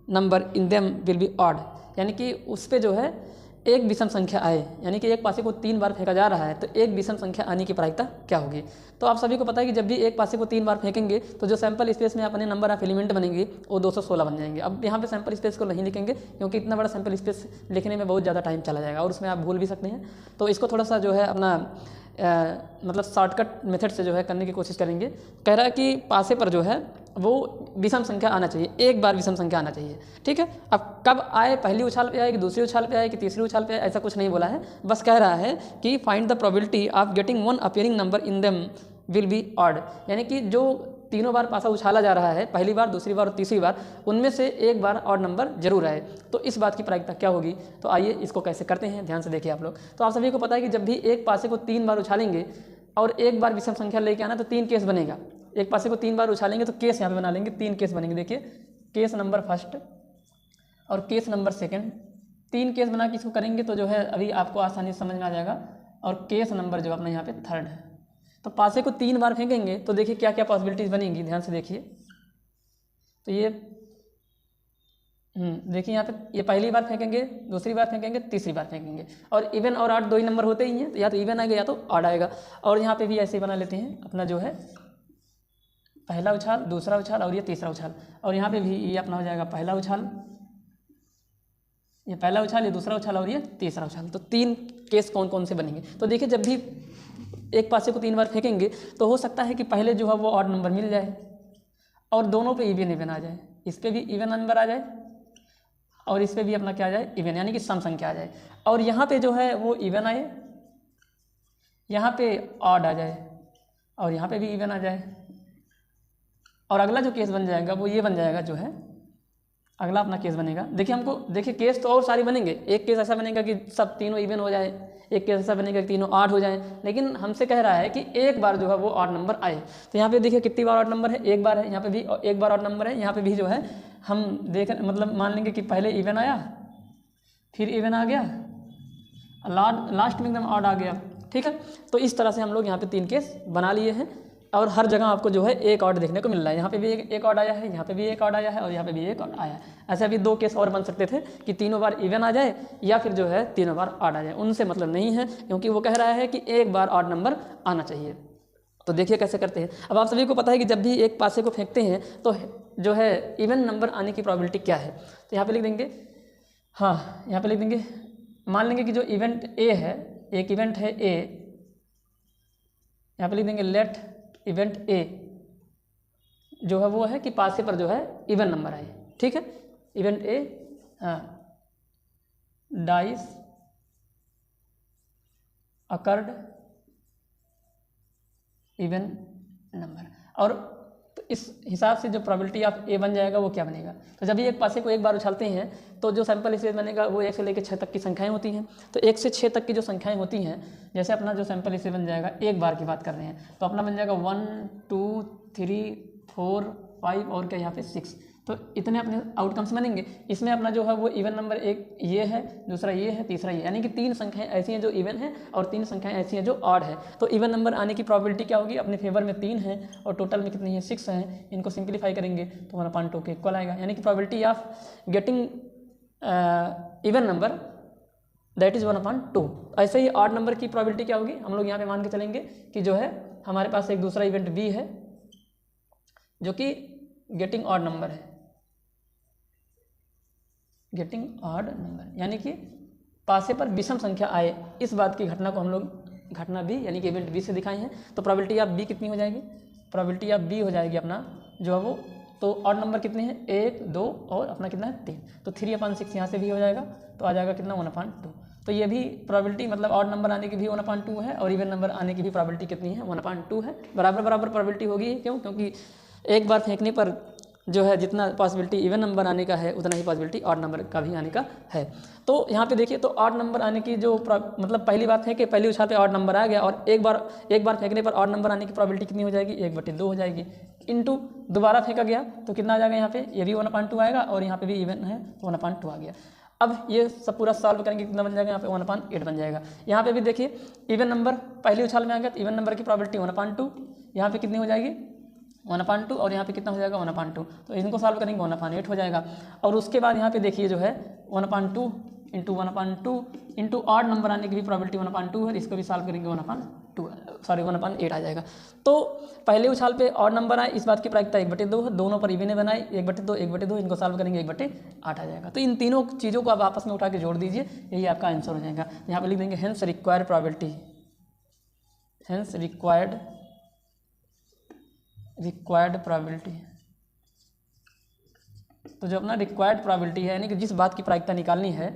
number in them will be odd. यानी कि उस पर जो है एक विषम संख्या आए, यानी कि एक पासे को 3 बार फेंका जा रहा है तो एक विषम संख्या आने की प्रायिकता क्या होगी। तो आप सभी को पता है कि जब भी एक पासे को 3 बार फेंकेंगे तो जो सैंपल स्पेस में अपने नंबर ऑफ एलिमेंट बनेंगे वो 216 बन जाएंगे। अब यहाँ पे सैंपल स्पेस को नहीं लिखेंगे क्योंकि इतना बड़ा सैंपल स्पेस लिखने में बहुत ज़्यादा टाइम चला जाएगा और उसमें आप भूल भी सकते हैं। तो इसको थोड़ा सा जो है अपना मतलब शॉर्टकट मेथड से जो है करने की कोशिश करेंगे। कह रहा है कि पासे पर जो है वो विषम संख्या आना चाहिए, एक बार विषम संख्या आना चाहिए। ठीक है, अब कब आए, पहली उछाल पे आए कि दूसरी उछाल पे आए कि तीसरी उछाल पे आए, ऐसा कुछ नहीं बोला है। बस कह रहा है कि find the probability of getting one appearing number in them will be odd. यानी कि जो तीनों बार पासा उछाला जा रहा है, पहली बार, दूसरी बार और तीसरी बार, उनमें से एक बार ऑड नंबर जरूर आए। तो इस बात की प्रायिकता क्या होगी। तो आइए इसको कैसे करते हैं, ध्यान से देखिए आप लोग। तो आप सभी को पता है कि जब भी एक पासे को 3 बार उछालेंगे और एक बार विषम संख्या लेके आना तो 3 केस बनेगा। एक पासे को 3 बार उछालेंगे तो केस यहाँ पे बना लेंगे, 3 केस बनेंगे। देखिए केस नंबर फर्स्ट और केस नंबर सेकंड, 3 केस बना के इसको करेंगे तो जो है अभी आपको आसानी से समझ में आ जाएगा। और केस नंबर जो अपना यहाँ पे थर्ड है। तो पासे को 3 बार फेंकेंगे तो देखिए क्या क्या पॉसिबिलिटीज़ बनेंगी, ध्यान से देखिए। तो ये देखिए यहाँ पे ये पहली बार फेंकेंगे, दूसरी बार फेंकेंगे, तीसरी बार फेंकेंगे। और इवन और ऑड 2 ही नंबर होते ही हैं, तो या तो इवन आएगा या तो ऑड आएगा। और यहाँ पे भी ऐसे ही बना लेते हैं अपना जो है पहला उछाल, दूसरा उछाल और ये तीसरा उछाल। और यहाँ पे भी ये अपना हो जाएगा पहला उछाल, ये पहला उछाल, ये दूसरा उछाल और ये तीसरा उछाल। तो 3 केस कौन कौन से बनेंगे। तो देखिए जब भी एक पासे को 3 बार फेंकेंगे तो हो सकता है कि पहले जो है वो ऑड नंबर मिल जाए और दोनों पे इवन आ जाए। इस पे भी इवन नंबर आ जाए और इस पे भी अपना क्या आ जाए, इवन, यानी कि सम संख्या आ जाए। और यहाँ पे जो है वो इवन आए, यहाँ पे ऑड आ जाए और यहाँ पे भी इवन आ जाए। और अगला जो केस बन जाएगा वो ये बन जाएगा, जो है अगला अपना केस बनेगा। देखिए हमको, देखिए केस तो और सारे बनेंगे। एक केस ऐसा बनेगा कि सब तीनों इवन हो जाए, एक केस ऐसा बनेगा कि तीनों ऑड हो जाए। लेकिन हमसे कह रहा है कि एक बार जो है वो ऑड नंबर आए। तो यहाँ पे देखिए कितनी बार ऑड नंबर है, एक बार है। यहाँ पे भी एक बार ऑड नंबर है, यहाँ पे भी जो है हम देख मतलब मान लेंगे कि पहले इवन आया, फिर इवन आ गया, लास्ट में एकदम ऑड आ गया। ठीक है, तो इस तरह से हम लोग यहाँ पे 3 केस बना लिए हैं और हर जगह आपको जो है एक ऑड देखने को मिल रहा है। यहाँ पे भी एक ऑड आया है, यहाँ पे भी एक ऑड आया है और यहाँ पे भी एक ऑड आया है। ऐसे अभी 2 केस और बन सकते थे कि तीनों बार इवन आ जाए या फिर जो है तीनों बार ऑड आ जाए। उनसे मतलब नहीं है क्योंकि वो कह रहा है कि एक बार ऑड नंबर आना चाहिए। तो देखिए कैसे करते हैं। अब आप सभी को पता है कि जब भी एक पासे को फेंकते हैं तो जो है इवन नंबर आने की प्रोबेबिलिटी क्या है। तो यहाँ पे लिख देंगे, हाँ यहाँ पे लिख देंगे, मान लेंगे कि जो इवेंट ए है, एक इवेंट है ए, यहाँ पे लिख देंगे लेट इवेंट ए जो है वो है कि पासे पर जो है इवन नंबर आए। ठीक है, इवेंट ए, हाँ, डाइस अकर्ड इवन नंबर। और तो इस हिसाब से जो प्रोबेबिलिटी ऑफ ए बन जाएगा वो क्या बनेगा, तो जब ये एक पासे को एक बार उछालते हैं तो जो सैंपल स्पेस बनेगा वो 1 से लेकर 6 तक की संख्याएं होती हैं। तो 1 से 6 तक की जो संख्याएं होती हैं, जैसे अपना जो सैंपल स्पेस बन जाएगा एक बार की बात कर रहे हैं तो अपना बन जाएगा 1 2 3 4 5 और क्या यहाँ पे 6। तो इतने अपने आउटकम्स बनेंगे। इसमें अपना जो है वो इवन नंबर एक ये है, दूसरा ये है, तीसरा ये, यानी कि 3 संख्याएं ऐसी हैं जो इवन है और 3 संख्याएं ऐसी हैं जो ऑड है। तो इवन नंबर आने की प्रोबेबिलिटी क्या होगी, अपने फेवर में 3 है और टोटल में कितनी है 6 हैं। इनको सिंप्लीफाई करेंगे तो 1/2 के इक्वल आएगा, यानी कि probability of getting even number that is 1/2। ऐसे ही ऑड नंबर की प्रोबेबिलिटी क्या होगी, हम लोग यहाँ पे मान के चलेंगे कि जो है हमारे पास एक दूसरा इवेंट बी है जो कि गेटिंग ऑड नंबर है, गेटिंग ऑड नंबर, यानी कि पासे पर विषम संख्या आए, इस बात की घटना को हम लोग घटना बी यानी कि इवेंट बी से दिखाए हैं। तो प्रोबेबिलिटी ऑफ बी कितनी हो जाएगी, प्रोबेबिलिटी ऑफ बी हो जाएगी अपना जो है वो, तो ऑड नंबर कितने हैं 1 2 और अपना कितना है 3, तो 3/6 यहाँ से भी हो जाएगा तो आ जाएगा कितना 1/2। तो ये भी प्रोबेबिलिटी मतलब ऑड नंबर आने की भी 1/2 है और इवन नंबर आने की भी प्रोबेबिलिटी कितनी है 1/2 है। बराबर बराबर प्रोबेबिलिटी होगी, क्यों, क्योंकि एक बार फेंकने पर जो है जितना पॉसिबिलिटी इवन नंबर आने का है उतना ही पॉसिबिलिटी ऑड नंबर का भी आने का है। तो यहाँ पे देखिए, तो ऑड नंबर आने की जो मतलब पहली बात है कि पहली उछाल पे ऑड नंबर आ गया और एक बार फेंकने पर ऑड नंबर आने की प्रोबेबिलिटी कितनी हो जाएगी 1/2 हो जाएगी, इनटू दोबारा फेंका गया तो कितना आ जाएगा यहाँ पे, ये भी 1/2 आएगा और यहाँ पे भी इवन है तो 1/2 आ गया। अब ये सब पूरा सॉल्व करेंगे कितना बन जाएगा यहाँ पे 1/8 बन जाएगा। यहाँ पे भी देखिए इवन नंबर पहली उछाल में आ गया तो इवन नंबर की प्रोबेबिलिटी 1/2, यहाँ पे कितनी हो जाएगी 1/2 और यहाँ पे कितना हो जाएगा 1/2, तो इनको सॉल्व करेंगे 1/8 हो जाएगा। और उसके बाद यहाँ पे देखिए जो है 1/2 इंटू 1/2 इंटू ऑड नंबर आने की भी प्रोबेबिलिटी 1/2 है, इसको भी सॉल्व करेंगे 1/8 आ जाएगा। तो पहले उछाल पे ऑड नंबर आए, इस बात की प्रायिकता 1/2 है, दोनों पर इवन बनाए 1/2 1/2, इनको सॉल्व करेंगे 1/8 आ जाएगा। तो इन तीनों चीज़ों को आप आपस में उठा के जोड़ दीजिए, यही आपका आंसर हो जाएगा। यहाँ पे लिख देंगे hence required probability, hence required probability. तो जो अपना रिक्वायर्ड प्रोबेबिलिटी है यानी कि जिस बात की प्रायिकता निकालनी है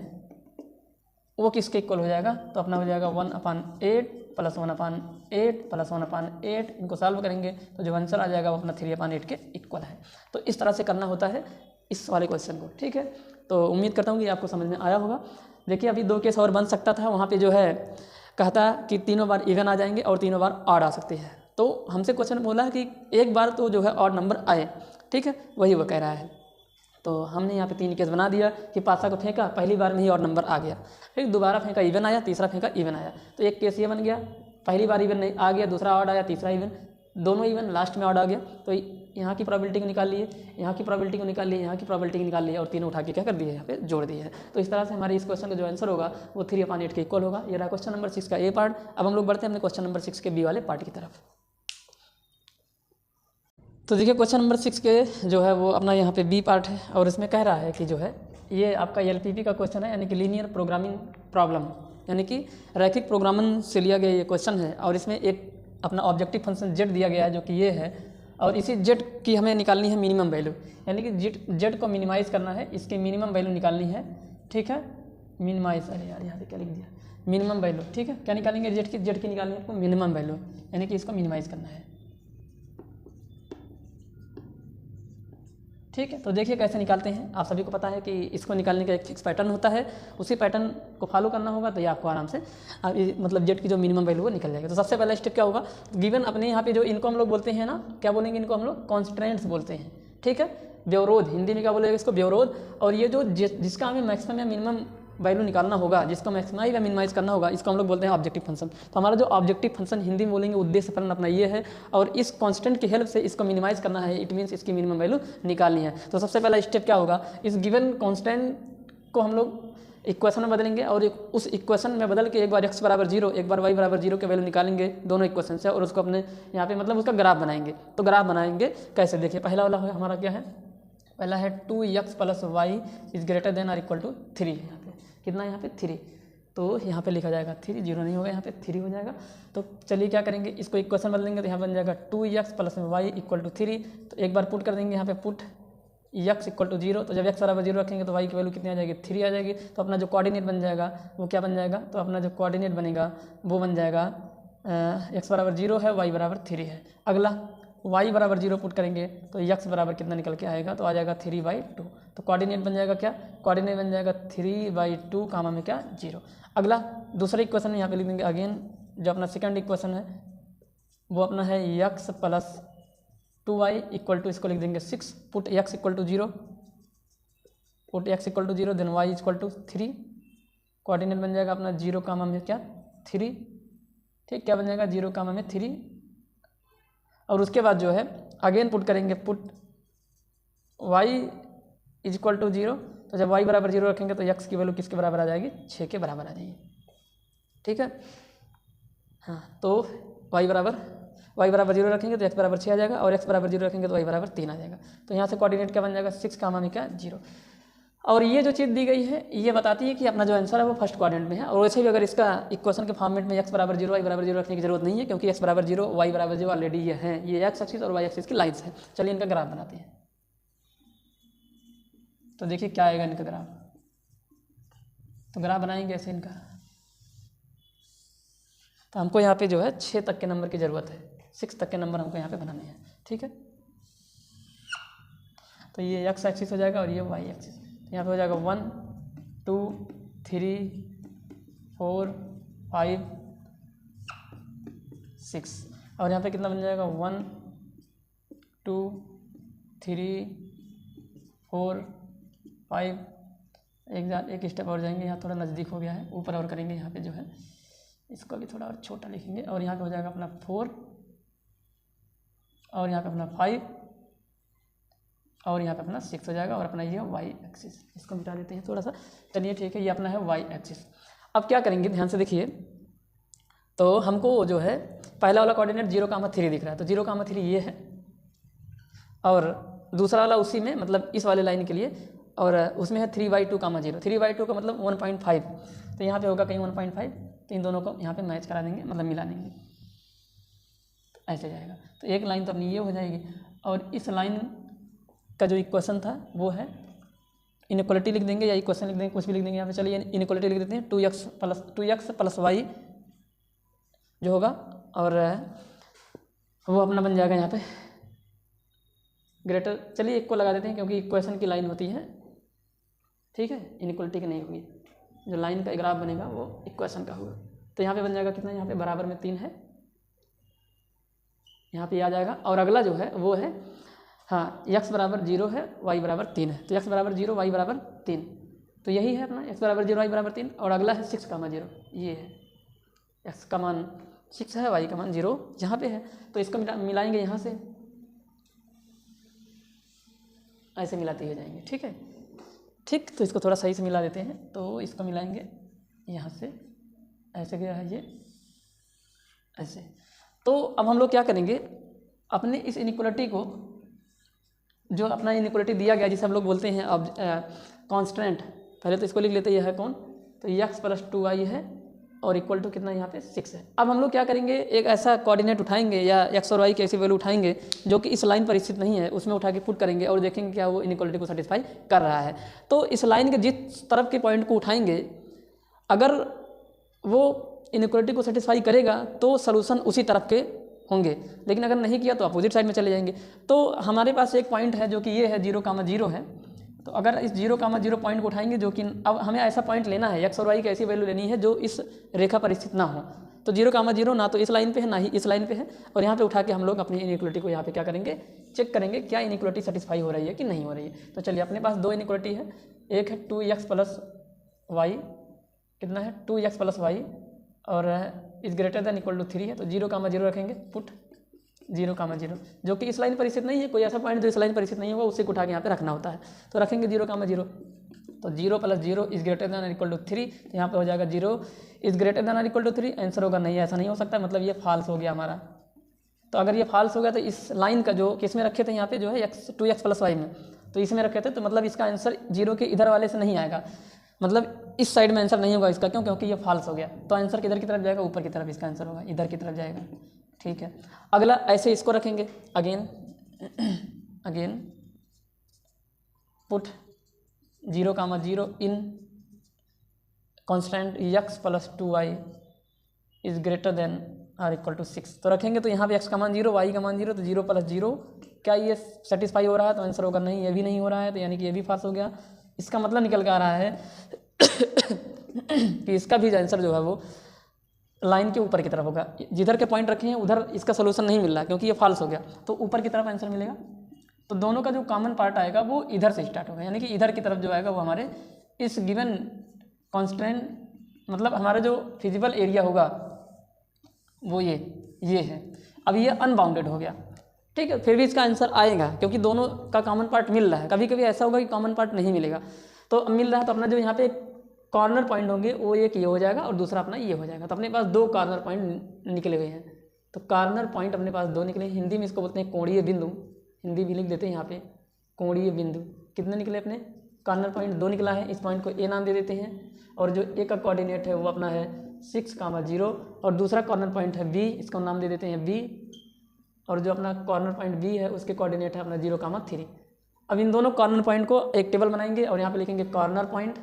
वो किसके इक्वल हो जाएगा, तो अपना हो जाएगा 1/8 प्लस 1/8 प्लस 1/8, इनको सॉल्व करेंगे तो जो आंसर आ जाएगा वो अपना 3/8 के इक्वल है। तो इस तरह से करना होता है इस वाले क्वेश्चन को, ठीक है। तो उम्मीद करता हूँ कि आपको समझ में आया होगा। देखिए अभी 2 केस और बन सकता था, वहाँ पे जो है कहता कि तीनों बार इवन आ जाएंगे और तीनों बार ऑड आ सकते हैं। तो हमसे क्वेश्चन बोला है कि एक बार तो जो है ऑड नंबर आए, ठीक है, वही वो कह रहा है। तो हमने यहाँ पे 3 केस बना दिया कि पासा को फेंका, पहली बार में ही ऑड नंबर आ गया, फिर दोबारा फेंका इवन आया, तीसरा फेंका इवन आया। तो एक केस ये बन गया, पहली बार इवन नहीं आ गया, दूसरा ऑड आया, तीसरा इवन, दोनों इवन, लास्ट में ऑड आ गया। तो यहाँ की प्रोबेबिलिटी को निकाल लिए, यहाँ की प्रोबेबिलिटी को निकाल लिए, यहाँ की प्रोबेबिलिटी को निकाल लिए और तीनों उठा के क्या कर दिए यहाँ पे जोड़ दिए है। तो इस तरह से हमारे इस क्वेश्चन का जो आंसर होगा वो 3/8 के इक्वल होगा। ये रहा क्वेश्चन नंबर 6 का ए पार्ट। अब हम लोग बढ़ते हैं अपने क्वेश्चन नंबर 6 के बी वाले पार्ट की तरफ। तो देखिए क्वेश्चन नंबर 6 के जो है वो अपना यहाँ पे बी पार्ट है और इसमें कह रहा है कि जो है ये आपका एलपीपी का क्वेश्चन है, यानी कि लीनियर प्रोग्रामिंग प्रॉब्लम, यानी कि रैखिक प्रोग्रामन से लिया गया ये क्वेश्चन है। और इसमें एक अपना ऑब्जेक्टिव फंक्शन जेड दिया गया है जो कि ये है, और इसी जेड की हमें निकालनी है मिनिमम वैल्यू, यानी कि जेड को मिनिमाइज़ करना है, इसकी मिनिमम वैल्यू निकालनी है, ठीक है। मिनिमाइज, अरे यार यहाँ पे क्या लिख दिया, मिनिमम वैल्यू, ठीक है। क्या निकालेंगे जेड की निकालनी है आपको मिनिमम वैल्यू, यानी कि इसको मिनिमाइज़ करना है, ठीक है। तो देखिए कैसे निकालते हैं, आप सभी को पता है कि इसको निकालने का एक फिक्स पैटर्न होता है, उसी पैटर्न को फॉलो करना होगा तो ये आपको आराम से मतलब जेड की जो मिनिमम वैल्यू वो निकल जाएगा। तो सबसे पहला स्टेप क्या होगा, गिवन अपने यहाँ पे जो इनको हम लोग बोलते हैं ना, क्या बोलेंगे इनको हम लोग कॉन्स्ट्रेंट्स बोलते हैं, ठीक है, व्यवरोध, हिंदी में क्या बोलेगा इसको व्यवरोध। और ये जो जिसका हमें मैक्सिमम या मिनिमम वैल्यू निकालना होगा, जिसको मैक्सिमाइज या मिनिमाइज करना होगा, इसको हम लोग बोलते हैं ऑब्जेक्टिव फंक्शन। तो हमारा जो ऑब्जेक्टिव फंक्शन हिंदी में बोलेंगे उद्देश्य फलन अपना ये है, और इस कांस्टेंट की हेल्प से इसको मिनिमाइज करना है, इट मीन्स इसकी मिनिमम वैल्यू निकालनी है। तो सबसे पहला स्टेप क्या होगा, इस गिवन कांस्टेंट को हम लोग इक्वेशन में बदलेंगे और उस इक्वेशन में बदल के एक बार x = 0 एक बार y = 0 के वैल्यू निकालेंगे दोनों इक्वेशन से, और उसको अपने यहाँ पे मतलब उसका ग्राफ बनाएंगे। तो ग्राफ बनाएंगे कैसे, देखिए पहला वाला हमारा क्या है, पहला है 2x + y > 3 है, यहाँ पे कितना, यहाँ पे 3, तो यहाँ पे लिखा जाएगा 3, 0 नहीं होगा, यहाँ पे 3 हो जाएगा। तो चलिए क्या करेंगे, इसको इक्वेशन बदलेंगे तो यहाँ बन जाएगा 2x + y = 3। तो एक बार पुट कर देंगे यहाँ पे, पुट x = 0, तो जब x = 0 रखेंगे तो y की वैल्यू कितनी आ जाएगी, 3 आ जाएगी। तो अपना जो कोऑर्डिनेट बन जाएगा वो क्या बन जाएगा, तो अपना जो कोऑर्डिनेट बनेगा वो बन जाएगा x = 0 है, y = 3 है। अगला y बराबर 0 पुट करेंगे तो x बराबर कितना निकल के आएगा, तो आ जाएगा 3/2। तो कोऑर्डिनेट बन जाएगा क्या, कोऑर्डिनेट बन जाएगा 3/2 कामा में क्या 0। अगला दूसरा इक्वेशन में यहाँ पे लिख देंगे अगेन, जो अपना सेकंड इक्वेशन है वो अपना है x plus 2y equal to, इसको लिख देंगे 6, put x equal to 0, put x equal to 0 then y equal to 3। Coordinate बन जाएगा अपना 0 कामा में क्या 3, ठीक, क्या बन जाएगा 0 कामा में 3। और उसके बाद जो है अगेन पुट करेंगे, put y is equal to 0। तो जब y बराबर 0 रखेंगे तो x की वैल्यू किसके बराबर आ जाएगी, 6 के बराबर आ जाएगी, ठीक है। हाँ, तो y बराबर 0 रखेंगे तो x बराबर 6 आ जाएगा, और x बराबर 0 रखेंगे तो y बराबर 3 आ जाएगा। तो यहाँ से कोऑर्डिनेट क्या बन जाएगा 6 कामा में क्या 0। और ये जो चीज़ दी गई है ये बताती है कि अपना जो आंसर है वो फर्स्ट क्वाड्रेंट में है। और वैसे भी अगर इसका इक्वेशन के फॉर्मेट में x बराबर 0 y बराबर 0 रखने की जरूरत नहीं है, क्योंकि x बराबर 0 y बराबर 0 ऑलरेडी ये है, ये x एक्सिस और y एक्सिस की लाइन्स है। चलिए इनका ग्राफ बनाते हैं। तो देखिए क्या आएगा इनका ग्राफ, तो ग्राफ बनाएंगे ऐसे इनका। तो हमको यहाँ पे जो है 6 तक के नंबर की ज़रूरत है, 6 तक के नंबर हमको यहाँ पे बनाने हैं, ठीक है। तो ये x एक्सिस हो जाएगा और ये y एक्सिस, यहाँ पे हो जाएगा 1 2 3 4 5 6, और यहाँ पे कितना बन जाएगा 1 2 3 4 5। एक स्टेप और जाएंगे, यहाँ थोड़ा नज़दीक हो गया है, ऊपर और करेंगे, यहाँ पे जो है इसको भी थोड़ा और छोटा लिखेंगे, और यहाँ पे हो जाएगा अपना 4, और यहाँ पे अपना 5, और यहाँ पे अपना 6 हो जाएगा, और अपना ये y एक्सिस, इसको मिटा देते हैं थोड़ा सा। चलिए ठीक है, ये अपना है y एक्सिस। अब क्या करेंगे ध्यान से देखिए, तो हमको जो है पहला वाला कोऑर्डिनेट 0,3 दिख रहा है, तो 0,3 ये है, और दूसरा वाला उसी में मतलब इस वाले लाइन के लिए, और उसमें है 3/2, 0, 3/2 का मतलब 1.5, तो यहाँ पे होगा कहीं 1.5, तो इन दोनों को यहाँ पे मैच करा देंगे, मतलब मिला देंगे, तो ऐसे जाएगा। तो एक लाइन तो अपनी ये हो जाएगी, और इस लाइन का जो इक्वेशन था वो है, इनइक्वालिटी लिख देंगे या इक्वेशन लिख देंगे, कुछ भी लिख देंगे यहाँ पे। चलिए इनइक्वालिटी लिख देते हैं, 2x प्लस y जो होगा, और वो अपना बन जाएगा यहाँ पे ग्रेटर, चलिए एक को लगा देते हैं क्योंकि इक्वेशन की लाइन होती है, ठीक है, इनइक्वालिटी की नहीं होगी। जो लाइन का ग्राफ बनेगा वो इक्वेशन का होगा। तो यहाँ पे बन जाएगा कितना, यहाँ पे बराबर में 3 है, यहाँ पे आ जाएगा। और अगला जो है वो है, हाँ, x बराबर 0 है, y बराबर 3 है, तो x बराबर 0 y बराबर 3, तो यही है अपना x बराबर 0 y बराबर 3। और अगला है 6,0, ये है, x का मान 6 है, y का मान 0 यहाँ पे है, तो इसको मिलाएंगे यहाँ से, ऐसे मिलाते ही जाएंगे, ठीक है, ठीक। तो इसको थोड़ा सही से मिला देते हैं, तो इसको मिलाएंगे यहाँ से, ऐसे गया है ये, ऐसे। तो अब हम लोग क्या करेंगे, अपने इस इनइक्वालिटी को, जो अपना इनइक्वालिटी दिया गया जिसे हम लोग बोलते हैं अब कांस्टेंट, पहले तो इसको लिख लेते हैं, यह है कौन, तो x प्लस 2y है, और इक्वल टू कितना यहाँ पे 6 है। अब हम लोग क्या करेंगे, एक ऐसा कोऑर्डिनेट उठाएंगे या x और y की ऐसी वैल्यू उठाएंगे जो कि इस लाइन पर स्थित नहीं है, उसमें उठा के पुट करेंगे और देखेंगे क्या वो इनइक्वालिटी को सेटिस्फाई कर रहा है। तो इस लाइन के जिस तरफ के पॉइंट को उठाएंगे, अगर वो इनइक्वालिटी को सेटिस्फाई करेगा तो सॉल्यूशन उसी तरफ के होंगे, लेकिन अगर नहीं किया तो अपोजिट साइड में चले जाएंगे। तो हमारे पास एक पॉइंट है जो कि ये है 0,0 है, तो अगर इस 0,0 पॉइंट को उठाएंगे, जो कि अब हमें ऐसा पॉइंट लेना है, x और y की ऐसी वैल्यू लेनी है जो इस रेखा पर स्थित ना हो। तो 0,0 ना तो इस लाइन पे है ना ही इस लाइन पे है, और यहाँ पे उठा के हम लोग अपनी इनइक्वालिटी को यहाँ पे क्या करेंगे, चेक करेंगे क्या इनइक्वालिटी सेटिस्फाई हो रही है कि नहीं हो रही है। तो चलिए अपने पास 2 इनइक्वालिटी है, एक है 2x प्लस वाई, कितना है 2x प्लस वाई, और is greater than equal to 3 है, तो 0,0 रखेंगे, पुट 0,0, जो कि इस लाइन पर स्थित नहीं है, कोई ऐसा पॉइंट जो इस लाइन पर स्थित नहीं होगा उसे उठा के यहाँ पे रखना होता है। तो रखेंगे 0,0, तो 0 plus 0 is greater than equal to 3, तो यहाँ पे हो जाएगा 0 is greater than equal to 3, answer होगा नहीं, ऐसा नहीं हो सकता, मतलब ये फॉल्स हो गया हमारा। तो अगर ये फॉल्स हो गया तो इस लाइन का जो किस में रखे थे, यहाँ पे जो है 2x प्लस वाई में, तो इसमें रखे थे, तो मतलब इसका आंसर 0 के इधर वाले से नहीं आएगा, मतलब इस साइड में आंसर नहीं होगा इसका, क्यों, क्योंकि ये फॉल्स हो गया। तो आंसर किधर की तरफ जाएगा, ऊपर की तरफ इसका आंसर होगा, इधर की तरफ जाएगा, ठीक है। अगला ऐसे इसको रखेंगे, again put 0,0 in constant x plus 2y is greater than or equal to 6 तो रखेंगे, तो यहाँ पे x का मान 0, y का मान 0, तो 0 + 0 क्या ये सेटिस्फाई हो रहा है? तो आंसर होगा नहीं, ये भी नहीं हो रहा है, तो यानी कि ये भी फाल्स हो गया। इसका मतलब निकल के आ रहा है कि इसका भी आंसर जो है वो लाइन के ऊपर की तरफ होगा। जिधर के पॉइंट रखे हैं उधर इसका सोल्यूशन नहीं मिल रहा क्योंकि ये फाल्स हो गया, तो ऊपर की तरफ आंसर मिलेगा। तो दोनों का जो कॉमन पार्ट आएगा वो इधर से स्टार्ट होगा, यानी कि इधर की तरफ जो आएगा वो हमारे इस गिवन कॉन्स्टेंट मतलब हमारा जो फिजिबल एरिया होगा वो ये है। अब ये अनबाउंडेड हो गया, ठीक है, फिर भी इसका आंसर आएगा क्योंकि दोनों का कॉमन पार्ट मिल रहा है। कभी कभी ऐसा होगा कि कॉमन पार्ट नहीं मिलेगा, तो अब मिल रहा है तो अपना जो यहाँ पे कॉर्नर पॉइंट होंगे वो एक ये हो जाएगा और दूसरा अपना ये हो जाएगा। तो अपने पास 2 कॉर्नर पॉइंट निकले हुए हैं, तो कॉर्नर पॉइंट अपने पास 2 निकले। हिंदी में इसको बोलते हैं कोणीय बिंदु, हिंदी भी लिख देते हैं यहाँ पे कोणीय बिंदु। कितने निकले अपने? कॉर्नर पॉइंट 2 निकला है, इस पॉइंट को ए नाम दे देते हैं। और जो ए का कोऑर्डिनेट है वो अपना है 6,0 और दूसरा कॉर्नर पॉइंट है बी, इसको नाम दे देते हैं बी। और जो अपना कॉर्नर पॉइंट बी है उसके कोऑर्डिनेट है अपना 0,3। अब इन दोनों कॉर्नर पॉइंट को एक टेबल बनाएंगे और यहाँ पे लिखेंगे कॉर्नर पॉइंट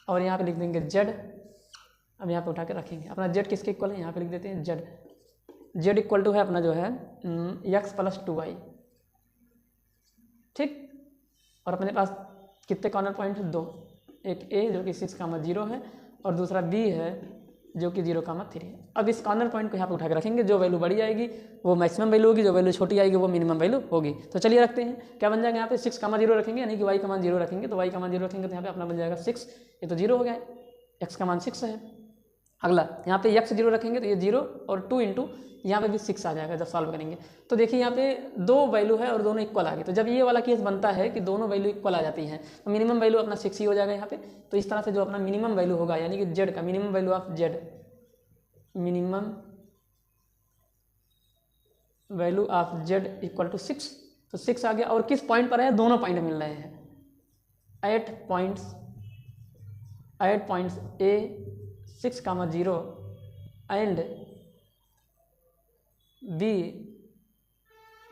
और यहाँ पे लिख देंगे जेड। अब यहाँ पे उठा के रखेंगे अपना जेड किसके इक्वल है, यहाँ पे लिख देते हैं जेड। जेड इक्वल टू है अपना जो है x + 2y, ठीक। और अपने पास कितने कॉर्नर पॉइंट है? 2, एक a जो कि 6,0 है और दूसरा b है जो कि 0,3 है। अब इस कॉर्नर पॉइंट को यहाँ पे उठा के रखेंगे, जो वैल्यू बड़ी आएगी वो मैक्सिमम वैल्यू होगी, जो वैल्यू छोटी आएगी वो मिनिमम वैल्यू होगी। तो चलिए रखते हैं, क्या बन जाएगा यहाँ पे 6,0 रखेंगे, यानी कि y का मान 0 रखेंगे, तो y का मान 0 रखेंगे तो यहाँ पे अपना बन जाएगा 6, ये तो 0 हो गया है, x का मान 6 है। अगला यहाँ पे x 0 रखेंगे तो ये 0 और 2 इंटू यहाँ पे भी 6 आ जाएगा जब सॉल्व करेंगे। तो देखिए यहाँ पे 2 वैल्यू है और दोनों इक्वल आ गए, तो जब ये वाला केस बनता है कि दोनों वैल्यू इक्वल आ जाती हैं तो मिनिमम वैल्यू अपना 6 ही हो जाएगा यहाँ पे। तो इस तरह से जो अपना मिनिमम वैल्यू होगा यानी कि जेड का minimum value of Z, minimum value of Z equal to 6, तो 6 आ गया। और किस पॉइंट पर है? दोनों पॉइंट मिल रहे हैं, at points A 6,0 and B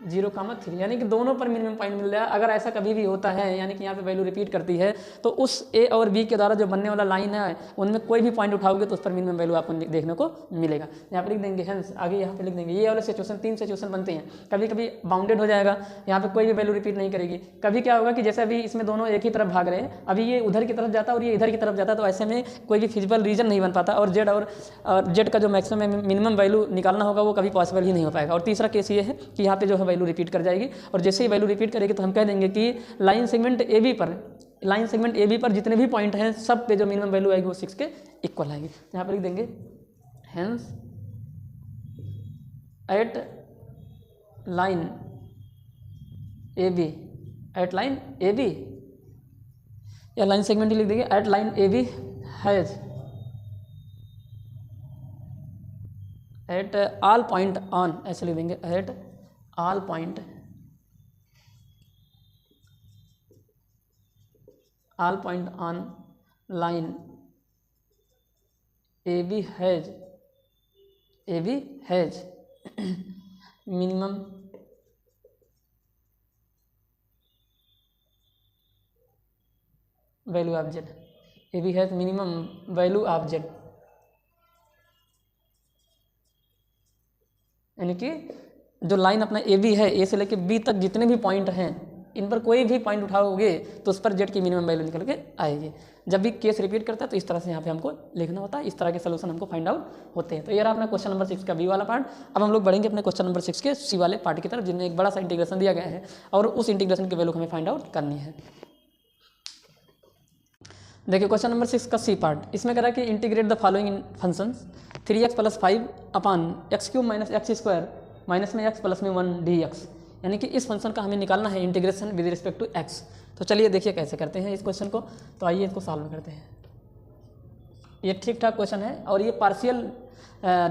0,3, यानी कि दोनों पर मिनिमम पॉइंट मिल रहा है। अगर ऐसा कभी भी होता है यानी कि यहाँ पे वैल्यू रिपीट करती है तो उस ए और बी के द्वारा जो बनने वाला लाइन है उनमें कोई भी पॉइंट उठाओगे तो उस पर मिनिमम वैल्यू आपको देखने को मिलेगा। यहाँ पे लिख देंगे हेंस, आगे यहाँ पे लिख देंगे ये वाले सिचुएशन 3 सिचुएशन बनते हैं। कभी कभी बाउंडेड हो जाएगा, यहाँ पे कोई भी वैल्यू रिपीट नहीं करेगी। कभी क्या होगा कि जैसे अभी इसमें दोनों एक ही तरफ भाग रहे हैं, अभी ये उधर की तरफ जाता है और ये इधर की तरफ जाता है, तो ऐसे में कोई भी फिजिबल रीजन नहीं बन पाता और जेड का जो मैक्सिमम मिनिमम वैल्यू निकालना होगा वो कभी पॉसिबल ही नहीं हो पाएगा। और तीसरा केस ये है कि यहाँ पे जो है वैल्यू रिपीट कर जाएगी और जैसे ही वैल्यू रिपीट करेगी तो हम कह देंगे कि लाइन सेगमेंट ए बी पर जितने भी पॉइंट हैं सब पे जो मिनिमम वैल्यू आएगी वो 6 के इक्वल आएगी। यहाँ पर लिख देंगे hence at line A B या लाइन सेगमेंट ही लिख देंगे at line A B has at all point on, ऐसे लिख देंगे at all point on line A B has minimum value of Z, A B has minimum value of Z, यानी कि जो लाइन अपना ए बी है, ए से लेके बी तक जितने भी पॉइंट हैं इन पर कोई भी पॉइंट उठाओगे तो उस पर जेड की मिनिमम वैल्यू निकल के आएगी। जब भी केस रिपीट करता है तो इस तरह से यहाँ पे हमको लिखना होता है, इस तरह के सोल्यूशन हमको फाइंड आउट होते हैं। तो ये रहा अपना क्वेश्चन नंबर 6 का बी वाला पार्ट। अब हम लोग बढ़ेंगे अपने क्वेश्चन नंबर 6 के सी वाले पार्ट की तरफ, जिनमें एक बड़ा सा इंटीग्रेशन दिया गया है और उस इंटीग्रेशन की वैल्यू हमें फाइंड आउट करनी है। देखिए क्वेश्चन नंबर 6 का सी पार्ट, इसमें कह रहा है कि integrate the following functions 3x + 5 upon x³ - x² minus में x प्लस में 1 dx, यानी कि इस फंक्शन का हमें निकालना है integration with respect to x। तो चलिए देखिए कैसे करते हैं इस क्वेश्चन को। तो आइए इसको सॉल्व करते हैं। ये ठीक ठाक क्वेश्चन है और ये पार्शियल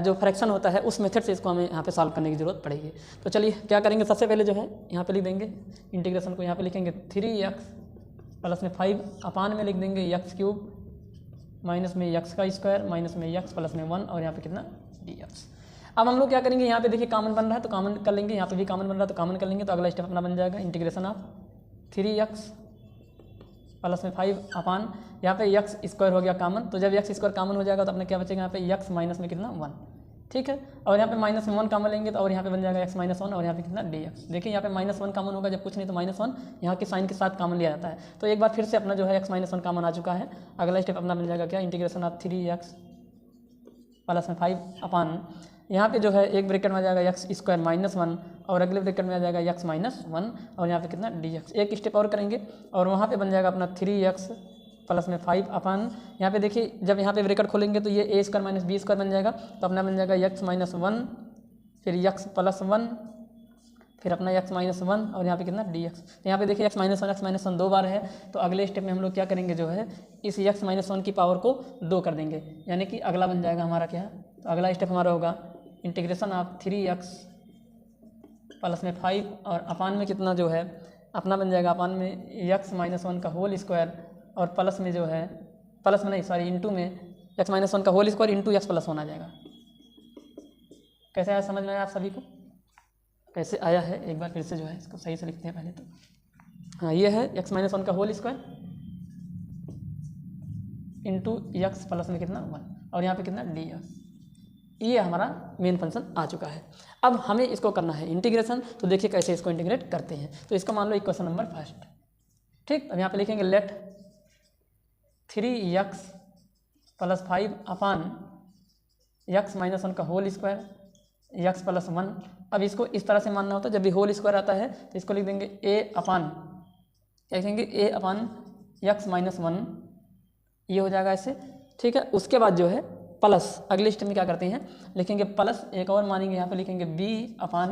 जो फ्रैक्शन होता है उस मेथड से इसको हमें यहाँ पे सॉल्व करने की जरूरत पड़ेगी। तो चलिए क्या करेंगे, सबसे पहले जो है यहाँ पे लिख देंगे इंटीग्रेशन को, यहाँ पे लिखेंगे 3x प्लस में 5 अपान में लिख देंगे x³ माइनस में x² माइनस में x प्लस में 1 और यहाँ पे कितना dx। अब हम लोग क्या करेंगे, यहाँ पे देखिए कॉमन बन रहा है तो कॉमन कर लेंगे, यहाँ पे भी कॉमन बन रहा है तो कॉमन कर लेंगे। तो अगला स्टेप अपना बन जाएगा इंटीग्रेशन ऑफ 3x प्लस में 5 अपान यहाँ पे यक्स स्क्वायर हो गया कॉमन, तो जब यक्स स्क्वायर कॉमन हो जाएगा तो अपने क्या बचेगा यहाँ पे यक्स माइनस में कितना 1, ठीक है। और यहाँ पे माइनस में 1 कॉमन लेंगे तो और यहाँ पे बन जाएगा x माइनस 1 और यहाँ पे कितना dx। देखिए यहाँ पे माइनस 1 कॉमन होगा, जब कुछ नहीं तो माइनस 1 यहाँ के साइन के साथ कॉमन लिया जाता है। तो एक बार फिर से अपना जो है x माइनस 1 कॉमन आ चुका है। अगला स्टेप अपना मिल जाएगा क्या, इंटीग्रेशन ऑफ 3x प्लस में 5 अपान यहाँ पे जो है एक ब्रैकेट में आ जाएगा x स्क्वायर माइनस 1 और अगले ब्रैकेट में आ जाएगा x माइनस 1 और यहाँ पे कितना dx। एक स्टेप और करेंगे और वहाँ पे बन जाएगा अपना 3x प्लस में 5 अपान यहाँ पे देखिए जब यहाँ पे ब्रैकेट खोलेंगे तो ये ए स्क्वायर माइनस बी स्क्वायर बन जाएगा, तो अपना बन जाएगा x माइनस 1 फिर x प्लस 1 फिर अपना x माइनस 1 और यहाँ पे कितना dx। तो यहाँ पे देखिए x माइनस 1 दो बार है, तो अगले स्टेप में हम लोग क्या करेंगे जो है इस x माइनस 1 की पावर को 2 कर देंगे, यानी कि अगला बन जाएगा हमारा क्या, तो अगला स्टेप हमारा होगा इंटीग्रेशन ऑफ 3x प्लस में 5 और अपान में कितना जो है अपना बन जाएगा अपान में x माइनस 1 का होल स्क्वायर और प्लस में जो है प्लस में नहीं सॉरी इंटू में x माइनस 1 का whole square into x plus 1 आ जाएगा। कैसे आया समझ में आया आप सभी को, कैसे आया है एक बार फिर से जो है इसको सही से लिखते हैं पहले तो। हाँ ये है x माइनस 1 का whole square into x plus में कितना 1 और यहाँ पे कितना dx। ये हमारा मेन फंक्शन आ चुका है। अब हमें इसको करना है इंटीग्रेशन, तो देखिए कैसे इसको इंटीग्रेट करते हैं। तो इसको मान लो इक्वेशन नंबर फर्स्ट, ठीक। अब यहाँ पे लिखेंगे लेट 3x प्लस 5 अपान x माइनस 1 का होल स्क्वायर x प्लस 1। अब इसको इस तरह से मानना होता है, जब भी होल स्क्वायर आता है तो इसको लिख देंगे a अपान क्या लिखेंगे a अपान x माइनस 1, ये हो जाएगा ऐसे, ठीक है। उसके बाद जो है प्लस अगले स्टेप में क्या करते हैं लिखेंगे प्लस एक और मानेंगे, यहाँ पे लिखेंगे b अपान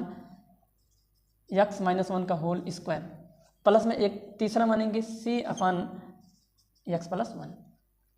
x माइनस 1 का होल स्क्वायर प्लस में एक तीसरा मानेंगे c अपान x प्लस 1।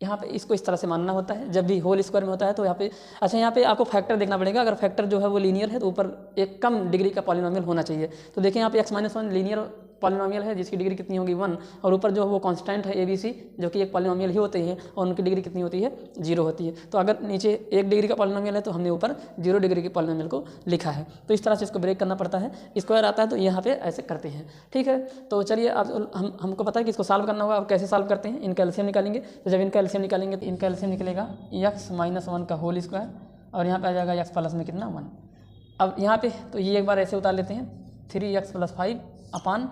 यहाँ पे इसको इस तरह से मानना होता है जब भी होल स्क्वायर में होता है। तो यहाँ पे अच्छा यहाँ पे आपको फैक्टर देखना पड़ेगा, अगर फैक्टर जो है वो लीनियर है तो ऊपर एक कम डिग्री का पॉलिनोमियल होना चाहिए। तो देखिए यहाँ पे x माइनस 1 लीनियर पॉलिनोमियल है जिसकी डिग्री कितनी होगी 1 और ऊपर जो वो कांस्टेंट है ABC जो कि एक पॉलिनोमियल ही होते हैं और उनकी डिग्री कितनी होती है 0 होती है। तो अगर नीचे 1 डिग्री का पॉलिनोमियल है तो हमने ऊपर 0 डिग्री के पॉलिनोमियल को लिखा है। तो इस तरह से इसको ब्रेक करना पड़ता है, स्क्वायर आता है तो यहाँ पे ऐसे करते हैं, ठीक है। तो चलिए अब हमको पता है कि इसको सॉल्व करना होगा। अब कैसे सॉल्व करते हैं, इनका एलसीएम निकालेंगे। तो जब इनका एलसीएम निकालेंगे तो इनका एलसीएम निकलेगा x माइनस 1 का होल स्क्वायर और यहाँ पे आ जाएगा x प्लस में कितना 1। अब यहाँ पे तो ये एक बार ऐसे उतार लेते हैं 3x प्लस 5 अपान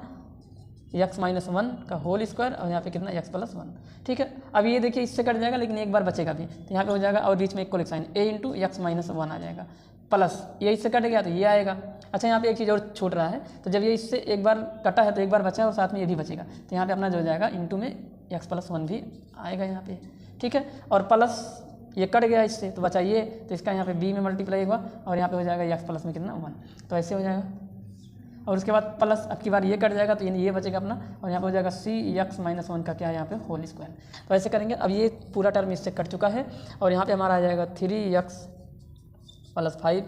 x माइनस 1 का होल स्क्वायर और यहाँ पे कितना x प्लस 1, ठीक है। अब ये देखिए इससे कट जाएगा लेकिन एक बार बचेगा भी, तो यहाँ पे हो जाएगा और बीच में एक को लिख साइन a इंटू x माइनस 1 आ जाएगा प्लस ये इससे कट गया तो ये आएगा। अच्छा यहाँ पे एक चीज़ और छूट रहा है, तो जब ये इससे एक बार कटा है तो एक बार बचा और साथ में ये भी बचेगा, तो यहाँ पे अपना जो हो जाएगा इंटू में x प्लस 1 भी आएगा यहाँ पे, ठीक है। और प्लस ये कट गया इससे तो बचा ये, तो इसका यहाँ पे b में मल्टीप्लाई होगा और यहाँ पे हो जाएगा x प्लस में कितना 1, तो ऐसे हो जाएगा। और उसके बाद प्लस अब की बार ये कट जाएगा तो ये बचेगा अपना और यहाँ पे हो जाएगा c x माइनस 1 का क्या है यहाँ पे होल स्क्वायर। तो ऐसे करेंगे। अब ये पूरा टर्म इससे कट चुका है और यहाँ पे हमारा आ जाएगा 3x plus 5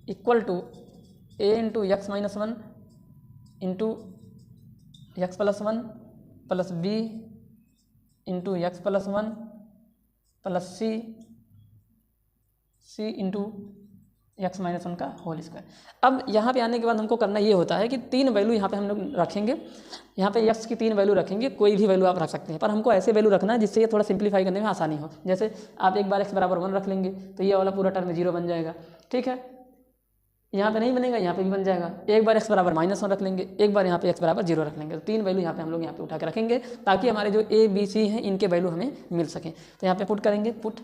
equal to a into x minus 1 into x plus 1 plus b into x plus 1 plus c into x minus 1 का होल स्क्वायर। अब यहाँ पे आने के बाद हमको करना ये होता है कि 3 वैल्यू यहाँ पे हम लोग रखेंगे, यहाँ पे x की 3 वैल्यू रखेंगे, कोई भी वैल्यू आप रख सकते हैं पर हमको ऐसे वैल्यू रखना है जिससे ये थोड़ा सिंप्लीफाई करने में आसानी हो। जैसे आप एक बार x बराबर 1 रख लेंगे तो ये वाला पूरा टर्म 0 बन जाएगा, ठीक है। यहाँ पे नहीं बनेगा, यहाँ पे भी बन जाएगा। एक बार x बराबर -1 रख लेंगे, एक बार यहाँ पे x बराबर 0 रख लेंगे, तो 3 वैल्यू यहाँ पे हम लोग यहाँ पे उठा के रखेंगे ताकि हमारे जो a b c हैं इनके वैल्यू हमें मिल सकें। तो यहाँ पे पुट करेंगे, पुट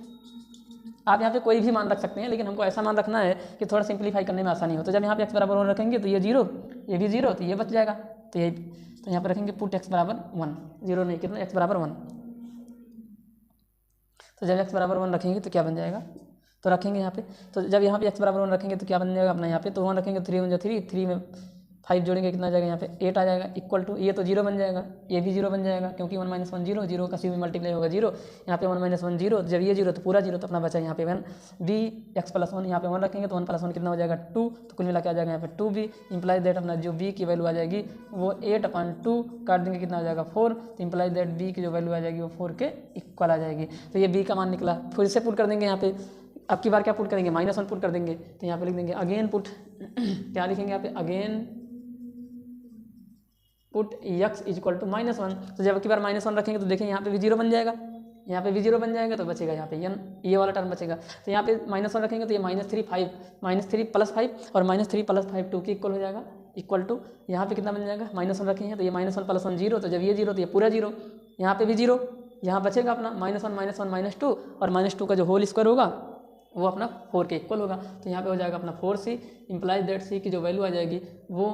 आप यहाँ पे कोई भी मान रख सकते हैं लेकिन हमको ऐसा मान रखना है कि थोड़ा सिंप्लीफाई करने में आसानी हो। तो जब यहाँ पे x बराबर 1 रखेंगे तो ये 0, ये भी 0, तो ये बच जाएगा। तो ये तो यहाँ पे रखेंगे पुट x बराबर 1, 0 नहीं कितना x बराबर 1। तो जब x बराबर 1 रखेंगे तो क्या बन जाएगा, तो रखेंगे यहाँ पे। तो जब यहाँ पे x बराबर 1 रखेंगे तो क्या बन जाएगा अपना यहाँ पे, तो 1 रखेंगे 3 बन जाएगा 3 में 5 जोड़ेंगे कितना आ जाएगा यहाँ पे 8 आ जाएगा इक्वल टू ये तो 0 बन जाएगा, ये भी 0 बन जाएगा क्योंकि 1 माइनस 1 0, 0 का सी में मल्टीप्लाई होगा 0, यहाँ पे 1 माइनस 1 0, जब ये 0 तो पूरा 0, तो अपना बचा यहाँ पे 1 b x प्लस 1, यहाँ पे 1 रखेंगे तो 1 प्लस 1 कितना हो जाएगा 2, तो कुल मिला के आ जाएगा यहाँ पे 2b इंप्लाई दैट अपना जो b की वैल्यू आ जाएगी वो 8/2 काट देंगे कितना हो जाएगा 4, तो इंप्लाई दैट b की जो वैल्यू आ जाएगी वो 4 के इक्वल आ जाएगी। तो ये b का मान निकला। फिर से पुट कर देंगे यहाँ पे, अब की बार क्या पुट करेंगे -1 पुट कर देंगे, तो यहाँ पे लिख देंगे अगेन पुट क्या लिखेंगे यहाँ पे again put x equal to -1। तो जब की बार -1 रखेंगे तो देखें यहाँ पे भी 0 बन जाएगा, यहाँ पे भी 0 बन जाएगा, तो बचेगा यहाँ पे n, ये वाला टर्म बचेगा। तो यहाँ पे -1 रखेंगे तो ये -3 प्लस 5 और -3 प्लस 5 2 के इक्वल हो जाएगा, इक्वल टू यहाँ पे कितना बन जाएगा, -1 रखे हैं तो ये -1 प्लस 1 0, तो जब ये 0 तो ये पूरा 0, यहाँ पे भी 0, यहाँ बचेगा अपना -1 -2 और -2 का जो होल स्क्वायर होगा वो अपना 4 के इक्वल होगा। तो यहाँ पे हो जाएगा अपना 4c, इम्प्लाइज दैट c की जो वैल्यू आ जाएगी वो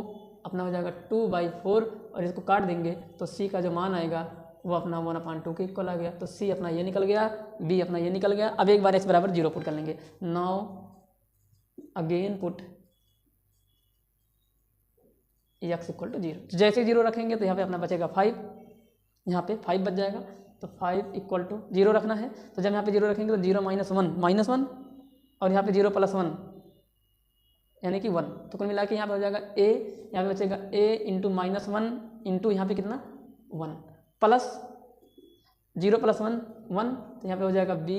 अपना हो जाएगा 2/4 और इसको काट देंगे तो c का जो मान आएगा वो अपना 1/2 के इक्वल आ गया। तो c अपना ये निकल गया, b अपना ये निकल गया। अब एक बार x बराबर 0 पुट कर लेंगे। Now again put x equal to 0। जैसे 0 रखेंगे तो यहाँ पे अपना बचेगा 5, यहाँ पे 5 बच जाएगा, तो 5 इक्वल टू 0 रखना है। तो जब यहाँ पे 0 रखेंगे तो 0 -1 -1 और यहाँ पे 0 + 1 यानी कि 1, तो कुल मिला के यहाँ पे हो जाएगा a, यहाँ पे बचेगा a इंटू -1 इंटू यहाँ पे कितना 1 प्लस 0 + 1 1, तो यहाँ पे हो जाएगा b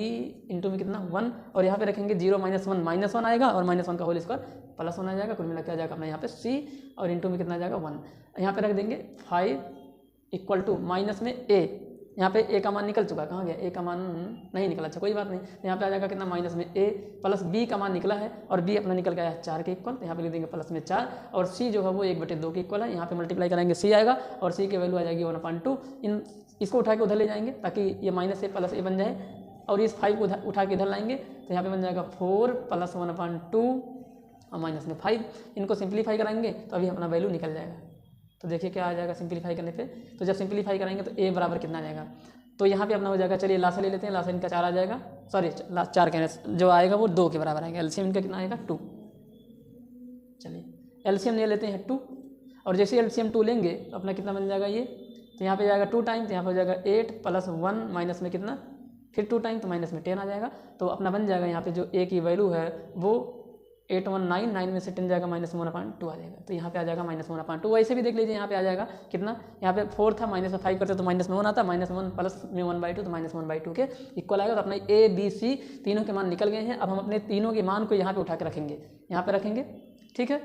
इंटू में कितना 1 और यहाँ पे रखेंगे 0 -1 -1 आएगा और -1 का होल स्क्वायर प्लस 1 आ जाएगा, कुल मिला के आ जाएगा अपना यहाँ पे c और इंटू में कितना आ जाएगा 1। यहाँ पे रख देंगे 5 इक्वल टू माइनस में a, यहाँ पे a का मान निकल चुका है, कहाँ गया a का मान नहीं निकला, अच्छा कोई बात नहीं। तो यहाँ पे आ जाएगा कितना माइनस में a प्लस b का मान निकला है और b अपना निकल गया है 4 के इक्वल, तो यहाँ पे लिख देंगे प्लस में 4 और c जो है वो 1/2 के इक्वल है। यहाँ पे मल्टीप्लाई कराएंगे c आएगा और c की वैल्यू आ जाएगी 1/2। इन इसको उठा के उधर ले जाएंगे ताकि ये -a प्लस a बन जाए और इस 5 को उठा के इधर लाएंगे तो यहाँ पे बन जाएगा 4 प्लस 1/2 और माइनस में 5। इनको सिंप्लीफाई कराएंगे तो अभी अपना वैल्यू निकल जाएगा। तो देखिए क्या आ जाएगा सिंप्लीफाई करने पे, तो जब सिंप्लीफाई करेंगे तो a बराबर कितना आ जाएगा, तो यहाँ पे अपना हो जाएगा, चलिए लासा ले लेते हैं, लासा इनका 4 आ जाएगा, सॉरी 4 कहने जो आएगा वो 2 के बराबर आएगा, एलसीएम इनका कितना आएगा 2। चलिए एलसीएम ले लेते हैं 2 और जैसे एलसीएम 2 लेंगे तो अपना कितना बन जाएगा ये, तो यहाँ पे जाएगा 2 टाइम, तो यहाँ पे हो जाएगा 8 प्लस 1 माइनस में कितना फिर 2 टाइम, तो माइनस में 10 आ जाएगा। तो अपना बन जाएगा यहाँ पे जो a की वैल्यू है वो 8199 में से 10 जाएगा -1/2 आ जाएगा, तो यहाँ पे आ जाएगा -1/2। वैसे भी देख लीजिए यहाँ पे आ जाएगा कितना, यहाँ पे 4 था माइनस में 5 करते तो माइनस में 1 आता, -1 प्लस में 1/2 तो -1/2 के इक्वल आएगा। तो अपने a b c तीनों के मान निकल गए हैं। अब हम अपने तीनों के मान को यहाँ पे उठा के रखेंगे, यहाँ पे रखेंगे, ठीक है,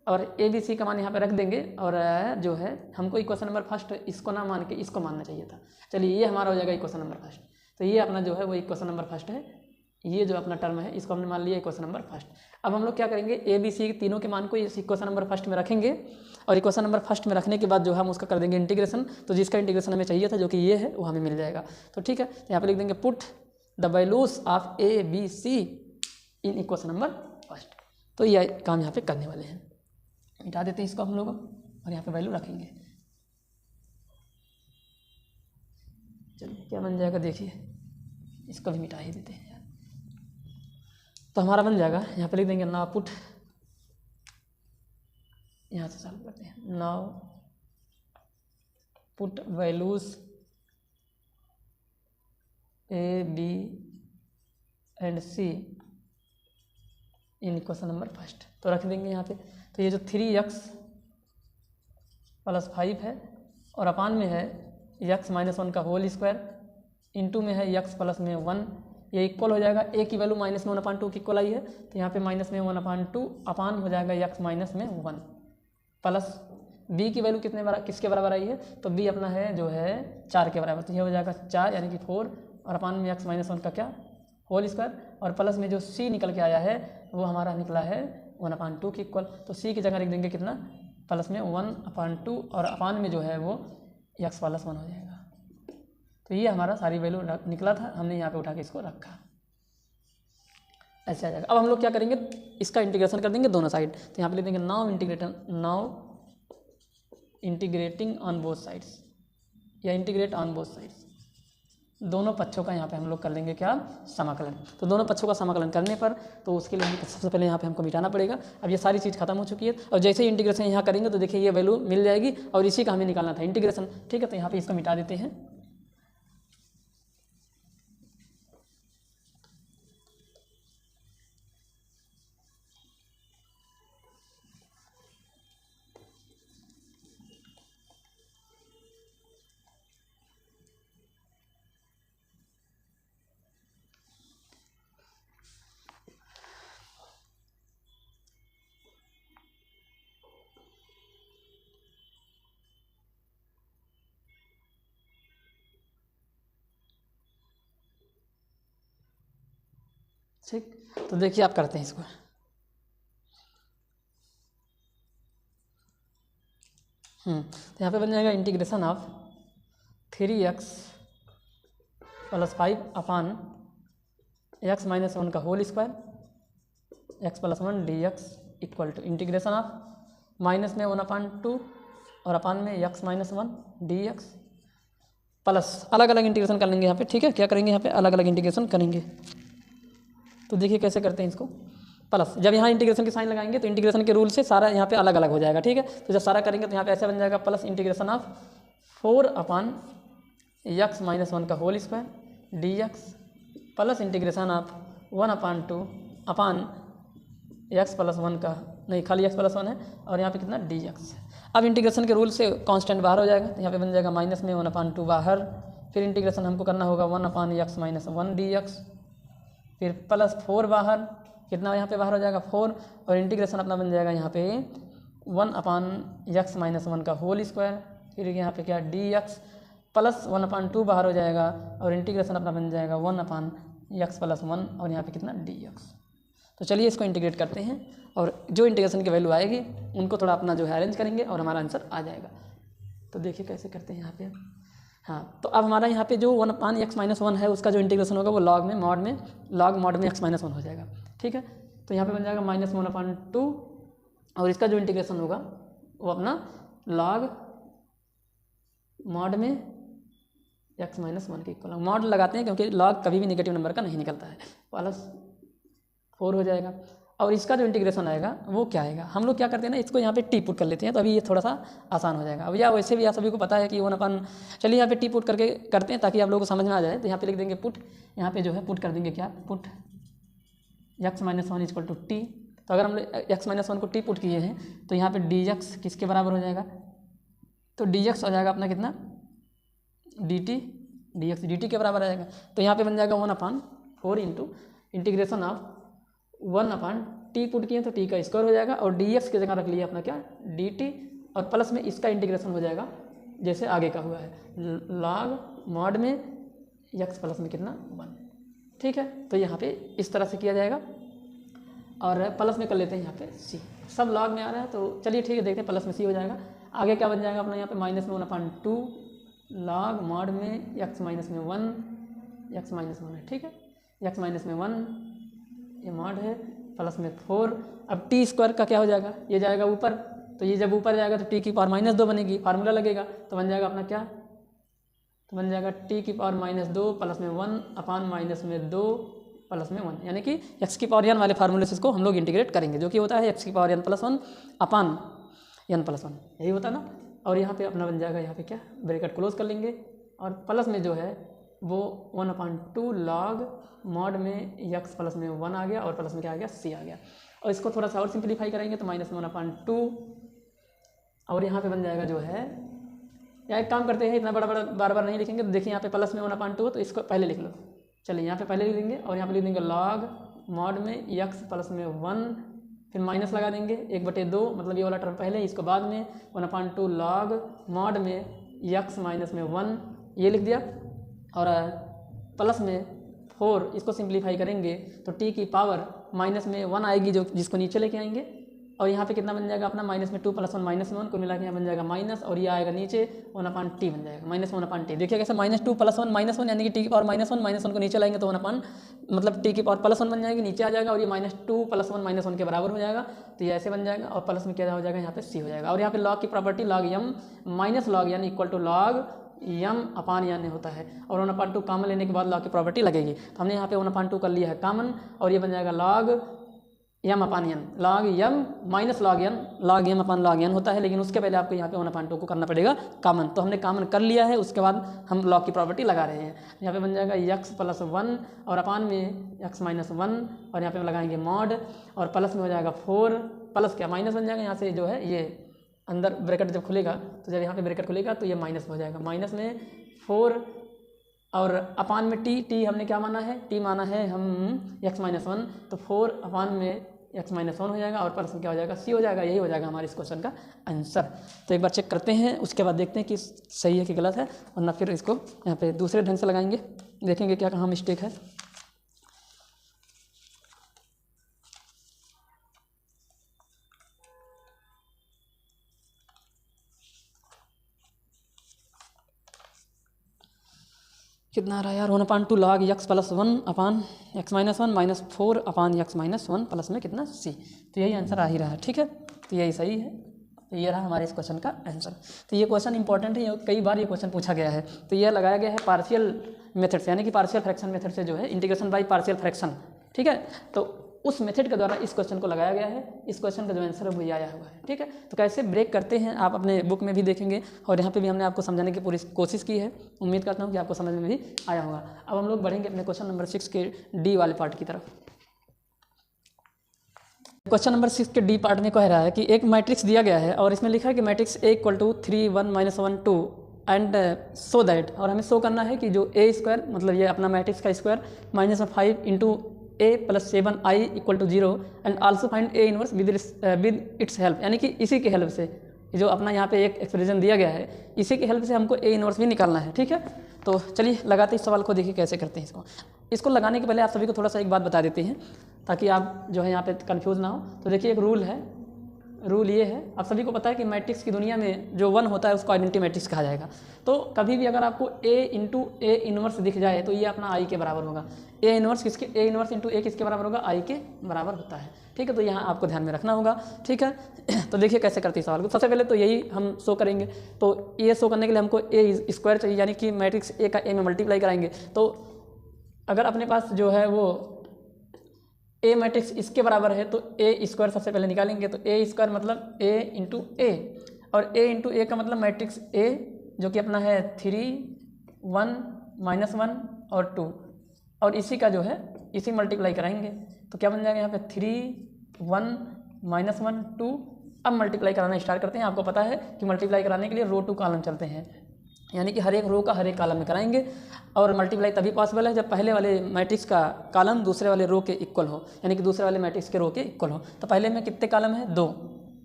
और a b c का मान यहाँ पे रख देंगे और जो है हमको इक्वेशन नंबर फर्स्ट इसको ना मान के इसको मानना चाहिए था। चलिए ये हमारा हो जाएगा इक्वेशन नंबर फर्स्ट, तो ये अपना जो है वो इक्वेशन नंबर फर्स्ट है, ये जो अपना टर्म है इसको हमने मान लिया इक्वेशन नंबर फर्स्ट। अब हम लोग क्या करेंगे, ए बी सी तीनों के मान को इस इक्वेशन नंबर फर्स्ट में रखेंगे और इक्वेशन नंबर फर्स्ट में रखने के बाद जो है हम उसका कर देंगे इंटीग्रेशन। तो जिसका इंटीग्रेशन हमें चाहिए था जो कि ये है वो हमें मिल जाएगा। तो ठीक है, तो यहाँ पे लिख देंगे put the values of A B C in equation number first. तो ये काम यहाँ पे करने वाले हैं, मिटा देते हैं इसको हम लोग और यहाँ पे वैल्यू रखेंगे। चलिए क्या बन जाएगा देखिए, इसको भी मिटा ही देते हैं। तो हमारा बन जाएगा, यहाँ पे लिख देंगे नाउ पुट, यहाँ से चालू करते हैं, now put values A B and C in equation number first. तो रख देंगे यहाँ पे, तो ये जो 3x + 5 है और अपान में है x - 1 का होल स्क्वायर इंटू में है x प्लस में 1, ये इक्वल हो जाएगा। a की वैल्यू -1/2 की इक्वल आई है तो यहाँ पे -1/2 अपान हो जाएगा x - में 1 प्लस b की वैल्यू किसके बराबर आई है, तो b अपना है जो है 4 के बराबर, तो ये हो जाएगा 4 यानी कि 4 और अपान में x - 1 का क्या होल स्क्वायर और प्लस में जो c निकल के आया है वो हमारा निकला है 1/2 की इक्वल। तो c की जगह लिख देंगे कितना, प्लस में 1/2 और अपान में जो है वो x + 1 हो जाएगा। तो ये हमारा सारी वैल्यू निकला था, हमने यहाँ पे उठा के इसको रखा, ऐसे आ जाएगा। अब हम लोग क्या करेंगे, इसका इंटीग्रेशन कर देंगे दोनों साइड। तो यहाँ पे लिख देंगे now integrating on both sides या इंटीग्रेट ऑन बोथ साइड्स, दोनों पक्षों का यहाँ पे हम लोग कर लेंगे क्या, समाकलन। तो दोनों पक्षों का समाकलन करने पर तो उसके लिए सबसे पहले यहाँ पे हमको मिटाना पड़ेगा। अब ये सारी चीज़ खत्म हो चुकी है और जैसे ही इंटीग्रेशन यहाँ करेंगे तो देखिए ये वैल्यू मिल जाएगी और इसी का हमें निकालना था इंटीग्रेशन, ठीक है। तो यहाँ पे इसको मिटा देते हैं, ठीक, तो देखिए आप करते हैं इसको। तो यहाँ पे बन जाएगा integration of 3x + 5 upon x - 1 का whole square x + 1 dx equal to integration of minus में 1/2 और अपान में x - 1 dx प्लस अलग अलग इंटीग्रेशन कर लेंगे यहाँ पे। ठीक है, क्या करेंगे यहाँ पे अलग अलग इंटीग्रेशन करेंगे। तो देखिए कैसे करते हैं इसको। प्लस जब यहाँ इंटीग्रेशन की साइन लगाएंगे तो इंटीग्रेशन के रूल से सारा यहाँ पे अलग अलग हो जाएगा। ठीक है, तो जब सारा करेंगे तो यहाँ पे ऐसे बन जाएगा plus integration of 4 upon x - 1 का whole square dx plus integration of 1/2 upon x + 1 का, नहीं खाली x + 1 है, और यहाँ पे कितना dx। अब इंटीग्रेशन के रूल से कांस्टेंट बाहर हो जाएगा, तो यहाँ पे बन जाएगा माइनस में 1/2 बाहर, फिर इंटीग्रेशन हमको करना होगा 1/x - 1 dx, फिर प्लस 4 बाहर, कितना यहाँ पे बाहर हो जाएगा 4, और इंटीग्रेशन अपना बन जाएगा यहाँ पे 1/x - 1 का होल स्क्वायर, फिर यहाँ पे क्या dx प्लस 1/2 बाहर हो जाएगा, और इंटीग्रेशन अपना बन जाएगा 1/x + 1 और यहाँ पे कितना dx। तो चलिए इसको इंटीग्रेट करते हैं और जो इंटीग्रेशन की वैल्यू आएगी उनको थोड़ा अपना जो है अरेंज करेंगे और हमारा आंसर आ जाएगा। तो देखिए कैसे करते हैं यहाँ पे। हाँ, तो अब हमारा यहाँ पे जो 1/x - 1 है उसका जो इंटीग्रेशन होगा वो लॉग मॉड में x - 1 हो जाएगा। ठीक है, तो यहाँ पे बन जाएगा -1/2 और इसका जो इंटीग्रेशन होगा वो अपना लॉग मॉड में x - 1 के इक्वल। मॉड लगाते हैं क्योंकि लॉग कभी भी नेगेटिव नंबर का नहीं निकलता है, +4 हो जाएगा। और इसका जो इंटीग्रेशन आएगा वो क्या आएगा, हम लोग क्या करते हैं ना, इसको यहाँ पे टी पुट कर लेते हैं, तो अभी ये थोड़ा सा आसान हो जाएगा। अब या वैसे भी आप सभी को पता है कि 1/, चलिए यहाँ पे टी पुट करके करते हैं ताकि आप लोगों को समझ में आ जाए। तो यहाँ पे लिख देंगे पुट, यहाँ पे जो है पुट कर देंगे क्या, पुट x - 1 = t। तो अगर हम x - 1 को टी पुट किए हैं तो यहाँ पे dx किसके बराबर हो जाएगा, तो dx हो जाएगा अपना कितना dx dt के बराबर आएगा। तो यहाँ पे बन जाएगा 1/4 into integration of 1/t put किए तो t का स्क्वायर हो जाएगा, और dx की जगह रख लिया अपना क्या dt, और प्लस में इसका इंटीग्रेशन हो जाएगा जैसे आगे का हुआ है log मॉड में x प्लस में कितना 1। ठीक है, तो यहाँ पे इस तरह से किया जाएगा, और प्लस में कर लेते हैं यहाँ पे c, सब log में आ रहा है तो चलिए ठीक है, देखते हैं प्लस में c हो जाएगा। आगे क्या बन जाएगा अपना यहाँ पे -1/2 log मॉड में x - 1 x - 1 है। ठीक है, x - 1 ये मॉड है, प्लस में 4। अब टी स्क्वायर का क्या हो जाएगा, ये जाएगा ऊपर, तो ये जब ऊपर जाएगा तो टी की पावर -2 बनेगी, फार्मूला लगेगा, तो बन जाएगा अपना क्या, तो बन जाएगा टी की पावर -2 प्लस में 1 अपान -2 प्लस में 1, यानी कि x की पावर n वाले फार्मूले से इसको हम लोग इंटीग्रेट करेंगे, जो कि होता है x की पावर n + 1 अपान n + 1, यही होता है ना। और यहाँ पे अपना बन जाएगा, यहाँ पे क्या ब्रैकेट क्लोज कर लेंगे, और प्लस में जो है वो 1/2 log मॉड में x प्लस में 1 आ गया, और प्लस में क्या आ गया c आ गया। और इसको थोड़ा सा और सिंप्लीफाई करेंगे तो -1/2, और यहाँ पे बन जाएगा जो है, या एक काम करते हैं इतना बड़ा बार बार नहीं लिखेंगे, तो देखिए यहाँ पे प्लस में 1/2 तो इसको पहले लिख लो। चलिए यहाँ पे पहले लिख देंगे, और यहाँ पे लिख देंगे log मॉड में x प्लस में 1, फिर माइनस लगा देंगे 1/2, मतलब ये वाला टर्म पहले, इसको बाद में 1/2 log मॉड में x माइनस में 1 ये लिख दिया, और प्लस में 4, इसको सिंप्लीफाई करेंगे तो t की पावर माइनस में 1 आएगी, जो जिसको नीचे लेके आएंगे, और यहाँ पे कितना बन जाएगा अपना -2 + 1 -1 को मिला के यहाँ बन जाएगा माइनस, और ये आएगा नीचे 1/t बन जाएगा -1/t। देखिए कैसे -2 + 1 -1, यानी कि t की पावर -1 को नीचे लाएंगे तो 1 मतलब t की पावर +1 बन जाएगी, नीचे आ जाएगा, और ये -2 + 1 -1 के बराबर हो जाएगा, तो ये ऐसे बन जाएगा, और प्लस में क्या हो जाएगा यहाँ पे c हो जाएगा। और यहाँ पे लॉग की property log m - log n = log m अपान n होता है, और 1/2 कॉमन लेने के बाद लॉग की प्रॉपर्टी लगेगी, तो हमने यहाँ पे 1/2 कर लिया है कॉमन, और ये बन जाएगा log m अपान n, log m - log m अपान log n होता है, लेकिन उसके पहले आपको यहाँ पे 1/2 को करना पड़ेगा कॉमन, तो हमने कॉमन कर लिया है, उसके बाद हम लॉग की प्रॉपर्टी लगा रहे हैं। यहाँ पे बन जाएगा x + 1 और अपान में x - 1, और यहाँ पे लगाएंगे मॉड, और प्लस में हो जाएगा 4, प्लस क्या माइनस बन जाएगा, यहाँ से जो है ये अंदर ब्रैकेट जब खुलेगा, तो जब यहाँ पे ब्रैकेट खुलेगा तो ये माइनस हो जाएगा, माइनस में 4, और अपान में t हमने क्या माना है, t माना है हम x - 1, तो 4 अपान में x - 1 हो जाएगा, और प्लस में क्या हो जाएगा c हो जाएगा, यही हो जाएगा हमारे इस क्वेश्चन का आंसर। तो एक बार चेक करते हैं, उसके बाद देखते हैं कि सही है कि गलत है, वरना फिर इसको यहाँ पे दूसरे ढंग से लगाएंगे, देखेंगे क्या कहाँ मिस्टेक है। कितना आ रहा है यार, 1/2 log x प्लस 1 अपान x minus 1 minus 4 upon x minus 1 plus में कितना c। तो यही आंसर आ ही रहा है, ठीक है, तो यही सही है। तो ये रहा हमारे इस क्वेश्चन का आंसर। तो ये क्वेश्चन इंपॉर्टेंट है, कई बार ये क्वेश्चन पूछा गया है। तो यह लगाया गया है पार्शियल मेथड से, यानी कि पार्शियल फ्रैक्शन मेथड से जो है, इंटीग्रेशन बाय पार्शियल फ्रैक्शन, ठीक है। तो उस मेथड के द्वारा इस क्वेश्चन को लगाया गया है। इस क्वेश्चन का जो आंसर है वो ये आया हुआ है, ठीक है। तो कैसे ब्रेक करते हैं आप अपने बुक में भी देखेंगे, और यहाँ पे भी हमने आपको समझाने की पूरी कोशिश की है। उम्मीद करता हूँ कि आपको समझ में भी आया होगा। अब हम लोग बढ़ेंगे अपने क्वेश्चन नंबर 6 के डी वाले पार्ट की तरफ। क्वेश्चन नंबर 6 के डी पार्ट में कह रहा है कि एक मैट्रिक्स दिया गया है और इसमें लिखा है कि matrix A = 3 1 -1 2 and so that, और हमें शो करना है कि जो A² मतलब ये अपना मैट्रिक्स का square -5 into A + 7I = 0 and also find A inverse with its help, यानी कि इसी के हेल्प से, जो अपना यहाँ पे एक एक्सप्रेशन दिया गया है, इसी के हेल्प से हमको A इनवर्स भी निकालना है, ठीक है। तो चलिए लगाते हैं इस सवाल को, देखिए कैसे करते हैं इसको लगाने के पहले आप सभी को थोड़ा सा एक बात बता देते हैं ताकि आप जो है यहाँ पे कंफ्यूज ना हो। तो देखिए एक रूल है, रूल ये है, आप सभी को पता है कि मैट्रिक्स की दुनिया में जो 1 होता है उसको आइडेंटिटी मैट्रिक्स कहा जाएगा। तो कभी भी अगर आपको A इंटू A इनवर्स दिख जाए तो ये अपना I के बराबर होगा। A इनवर्स इंटू A किसके बराबर होगा, I के बराबर होता है, ठीक है। तो यहाँ आपको ध्यान में रखना होगा, ठीक है। तो देखिए कैसे करते हैं सवाल को। सबसे पहले तो यही हम शो करेंगे। तो ये शो करने के लिए हमको A² चाहिए, यानी कि मैट्रिक्स A का A में मल्टीप्लाई कराएंगे। तो अगर अपने पास जो है वो A मैट्रिक्स इसके बराबर है तो A² सबसे पहले निकालेंगे। तो A² मतलब A इंटू A, और A इंटू A का मतलब मैट्रिक्स A जो कि अपना है 3 1 -1 और 2, और इसी का जो है इसी मल्टीप्लाई कराएंगे। तो क्या बन जाएगा यहाँ पे 3 1 -1 2। अब मल्टीप्लाई कराना स्टार्ट करते हैं। आपको पता है कि मल्टीप्लाई कराने के लिए रो टू कॉलम चलते हैं, यानी कि हर एक रो का हर एक कॉलम में कराएंगे। और मल्टीप्लाई तभी पॉसिबल है जब पहले वाले मैट्रिक्स का कॉलम दूसरे वाले रो के इक्वल हो, यानी कि दूसरे वाले मैट्रिक्स के रो के इक्वल हो। तो पहले में कितने कॉलम है, 2,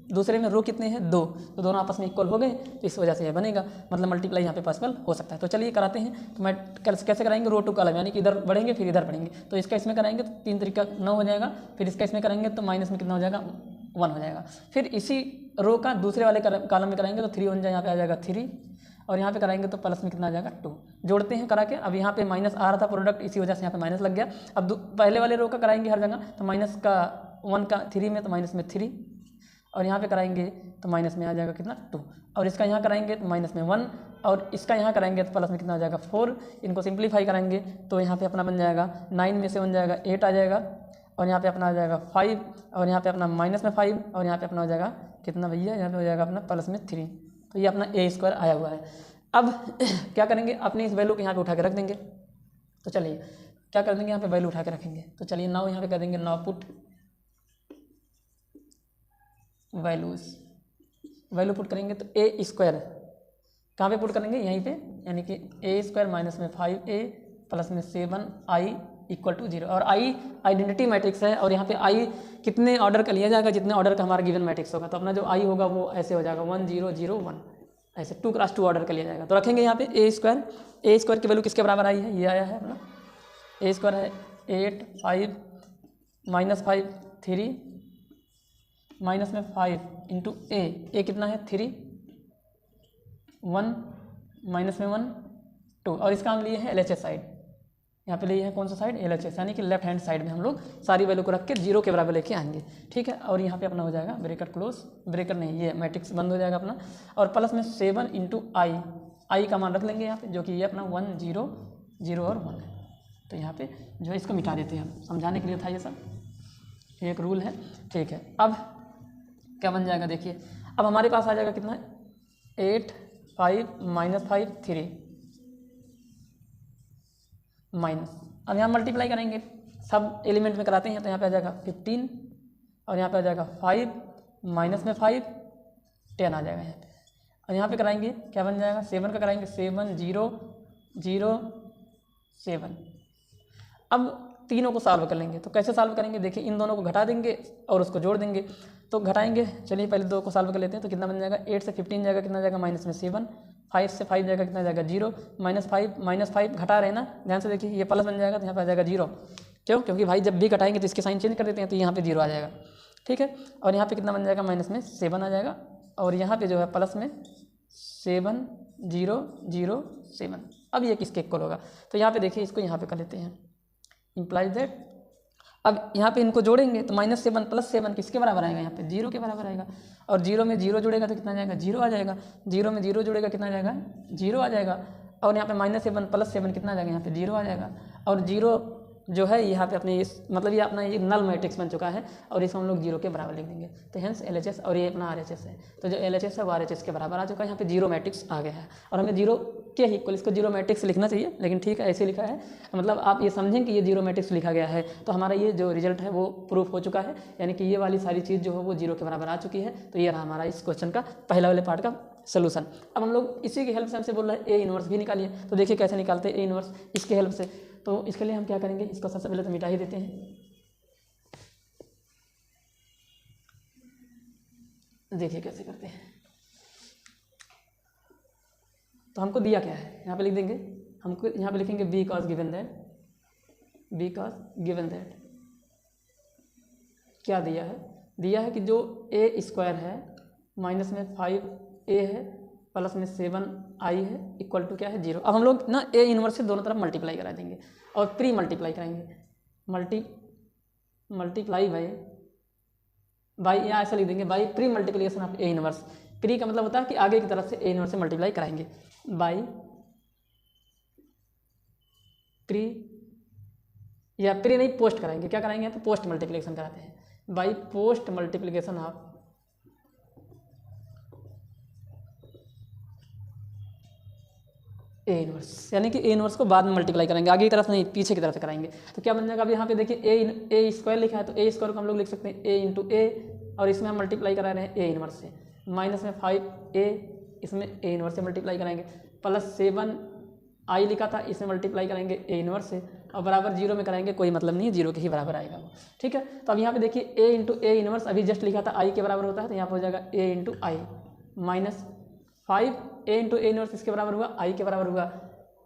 दूसरे में रो कितने हैं, 2, तो दोनों आपस में इक्वल हो गए, तो इस वजह से यह बनेगा, मतलब मल्टीप्लाई यहाँ पे पॉसिबल हो सकता है। तो चलिए कराते हैं। तो मैं कैसे कराएंगे, रो टू कॉलम, यानी कि इधर बढ़ेंगे फिर इधर बढ़ेंगे। तो इसका इसमें कराएंगे तो 3 तरीका 9 हो जाएगा, फिर इसका इसमें कराएंगे तो माइनस में कितना हो जाएगा, 1 हो जाएगा। फिर इसी रो का दूसरे वाले कॉलम में कराएंगे तो 3 1 यहाँ पे आ जाएगा 3, और यहाँ पे कराएंगे तो प्लस में कितना आ जाएगा 2। जोड़ते हैं करा के, अब यहाँ पे माइनस आ रहा था प्रोडक्ट, इसी वजह से यहाँ पे माइनस लग गया। अब पहले वाले रो का कराएंगे हर जगह, तो माइनस का 1 का 3 में तो माइनस में 3, और यहाँ पे कराएंगे तो माइनस में आ जाएगा कितना 2, और इसका यहाँ कराएंगे तो माइनस में 1, और इसका यहाँ कराएंगे तो प्लस में कितना आ जाएगा 4। इनको सिंप्लीफाई कराएंगे तो यहाँ पे अपना बन जाएगा 9 में से बन जाएगा 8 आ जाएगा, और यहाँ पे अपना आ जाएगा 5, और यहाँ पे अपना माइनस में 5, और यहाँ पे अपना हो जाएगा कितना भैया, यहाँ पे हो जाएगा अपना प्लस में 3। तो ये अपना A² आया हुआ है। अब क्या करेंगे, अपनी इस वैल्यू को यहाँ पे उठा के रख देंगे। तो चलिए क्या कर देंगे, यहाँ पे वैल्यू उठा के रखेंगे। तो चलिए नाउ यहाँ पे कर देंगे नाउ पुट वैल्यू पुट करेंगे तो A² कहाँ पे पुट करेंगे, यहीं पे, यानी कि A² माइनस में 5A प्लस में 7I = 0। और I आइडेंटिटी मैट्रिक्स है, और यहाँ पे I कितने ऑर्डर का लिया जाएगा, जितने ऑर्डर का हमारा गिवन मैट्रिक्स होगा। तो अपना जो I होगा वो ऐसे हो जाएगा 1 0 0 1, ऐसे 2 × 2 ऑर्डर का लिया जाएगा। तो रखेंगे यहाँ पे A² की वैल्यू किसके बराबर आई है, ये आया है अपना A² है 8 5 -5 3 माइनस में 5 इंटू A कितना है 3 1 माइनस में 1 2, और इसका हम लिए हैं LHS साइड, यहाँ पे लिए हैं कौन सा साइड, LHS, यानी कि लेफ्ट हैंड साइड में हम लोग सारी वैल्यू को रख के 0 के बराबर लेके आएंगे, ठीक है। और यहाँ पे अपना हो जाएगा ब्रेकेट क्लोज, ब्रेकेट नहीं, ये मैट्रिक्स बंद हो जाएगा अपना, और प्लस में 7 इंटू I का मान रख लेंगे यहाँ पे, जो कि ये अपना 1 0 0 और 1 है। तो यहाँ पे जो है इसको मिटा देते हैं, हम समझाने के लिए था ये सब, एक रूल है, ठीक है। अब क्या बन जाएगा, देखिए अब हमारे पास आ जाएगा कितना 8 5 -5 3 माइनस, अब यहाँ मल्टीप्लाई करेंगे, सब एलिमेंट में कराते हैं। तो यहाँ पे आ जाएगा 15, और यहाँ पे आ जाएगा 5 माइनस में 5 10 आ जाएगा यहाँ पे, और यहाँ पे कराएंगे क्या बन जाएगा 7 का कराएंगे 7 0 0 7। अब तीनों को सॉल्व कर लेंगे। तो कैसे सॉल्व करेंगे, देखिए इन दोनों को घटा देंगे और उसको जोड़ देंगे। तो घटाएंगे, चलिए पहले 2 को सॉल्व कर लेते हैं। तो कितना बन जाएगा 8 से 15 जाएगा कितना जाएगा माइनस में 7, 5 से 5 जाएगा कितना जाएगा 0, -5 घटा रहे ना, ध्यान से देखिए, ये प्लस बन जाएगा तो यहाँ पर आ जाएगा 0। क्यों, क्योंकि भाई जब भी घटाएंगे तो इसके साइन चेंज कर देते हैं, तो यहाँ पे 0 आ जाएगा, ठीक है। और यहाँ पे कितना बन जाएगा माइनस में 7 आ जाएगा, और यहाँ पे जो है प्लस में 7 0 0 7, अब ये किसके इक्वल होगा, तो यहाँ पे देखिए इसको यहाँ पे कर लेते हैं, इम्प्लाइज दैट, अब यहाँ पे इनको जोड़ेंगे तो -7 + 7 किसके बराबर आएगा, यहाँ पे 0 के बराबर आएगा, और 0 में 0 जुड़ेगा तो कितना आ जाएगा, 0 आ जाएगा, 0 में 0 जुड़ेगा कितना आ जाएगा, 0 आ जाएगा, और यहाँ पे -7 + 7 कितना आ जाएगा, यहाँ पे 0 आ जाएगा, और 0 जो है यहाँ पे अपने मतलब ये अपना ये नल मैट्रिक्स बन चुका है, और इसको हम लोग 0 के बराबर लिख देंगे, तो हेंस LHS, और ये अपना RHS है, तो जो LHS है वो RHS के बराबर आ चुका है, यहाँ पे 0 मैट्रिक्स आ गया है, और हमें 0 के ही इक्वल इसको 0 मैट्रिक्स लिखना चाहिए, लेकिन ठीक है ऐसे लिखा है, मतलब आप ये समझें कि ये 0 मैट्रिक्स लिखा गया है, तो हमारा ये जो रिजल्ट है वो प्रूफ हो चुका है, यानी कि ये वाली सारी चीज़ जो है वो 0 के बराबर आ चुकी है। तो ये रहा हमारा इस क्वेश्चन का पहला वाले पार्ट का सोल्यूशन। अब हम लोग इसी की हेल्प से हमसे बोल रहे हैं ए इनवर्स भी निकालिए, तो देखिए कैसे निकालते हैं ए इनवर्स इसके हेल्प से। तो इसके लिए हम क्या करेंगे, इसको सबसे पहले तो मिटा ही देते हैं। देखिए कैसे करते हैं, तो हमको दिया क्या है, यहाँ पे लिख देंगे, हमको यहाँ पे लिखेंगे बिकॉज गिवन दैट क्या दिया है कि जो a² है माइनस में 5a है प्लस में 7i है इक्वल टू क्या है 0। अब हम लोग ना ए इनवर्स से दोनों तरफ मल्टीप्लाई करा देंगे और प्री मल्टीप्लाई कराएंगे, मल्टीप्लाई बाई या ऐसा लिख देंगे by pre multiplication of A inverse. Pre का मतलब होता है कि आगे की तरफ से ए इनवर्स से मल्टीप्लाई कराएंगे, बाई प्री या प्री नहीं पोस्ट कराएंगे, क्या कराएंगे यहाँ पे पोस्ट मल्टीप्लिकेशन कराते हैं, by post multiplication of A inverse, यानी कि ए इनवर्स को बाद में मल्टीप्लाई करेंगे, आगे की तरफ नहीं पीछे की तरफ से कराएंगे। तो क्या बन जाएगा, अब यहाँ पे देखिए ए स्क्वायर लिखा है, तो ए स्क्वायर को हम लोग लिख सकते हैं ए इंटू ए, और इसमें हम मल्टीप्लाई करा रहे हैं ए इनवर्स से, माइनस में 5a इसमें ए इनवर्स से मल्टीप्लाई कराएंगे, प्लस 7i लिखा था इसमें मल्टीप्लाई करेंगे ए इनवर्स से, और बराबर 0 में कराएंगे, कोई मतलब नहीं है, 0 के ही बराबर आएगा वो, ठीक है। तो अब यहाँ पे देखिए ए इंटू ए इनवर्स अभी जस्ट लिखा था i के बराबर होता है, तो यहाँ पर हो जाएगा A into I minus 5a into A inverse इसके बराबर हुआ i के बराबर हुआ,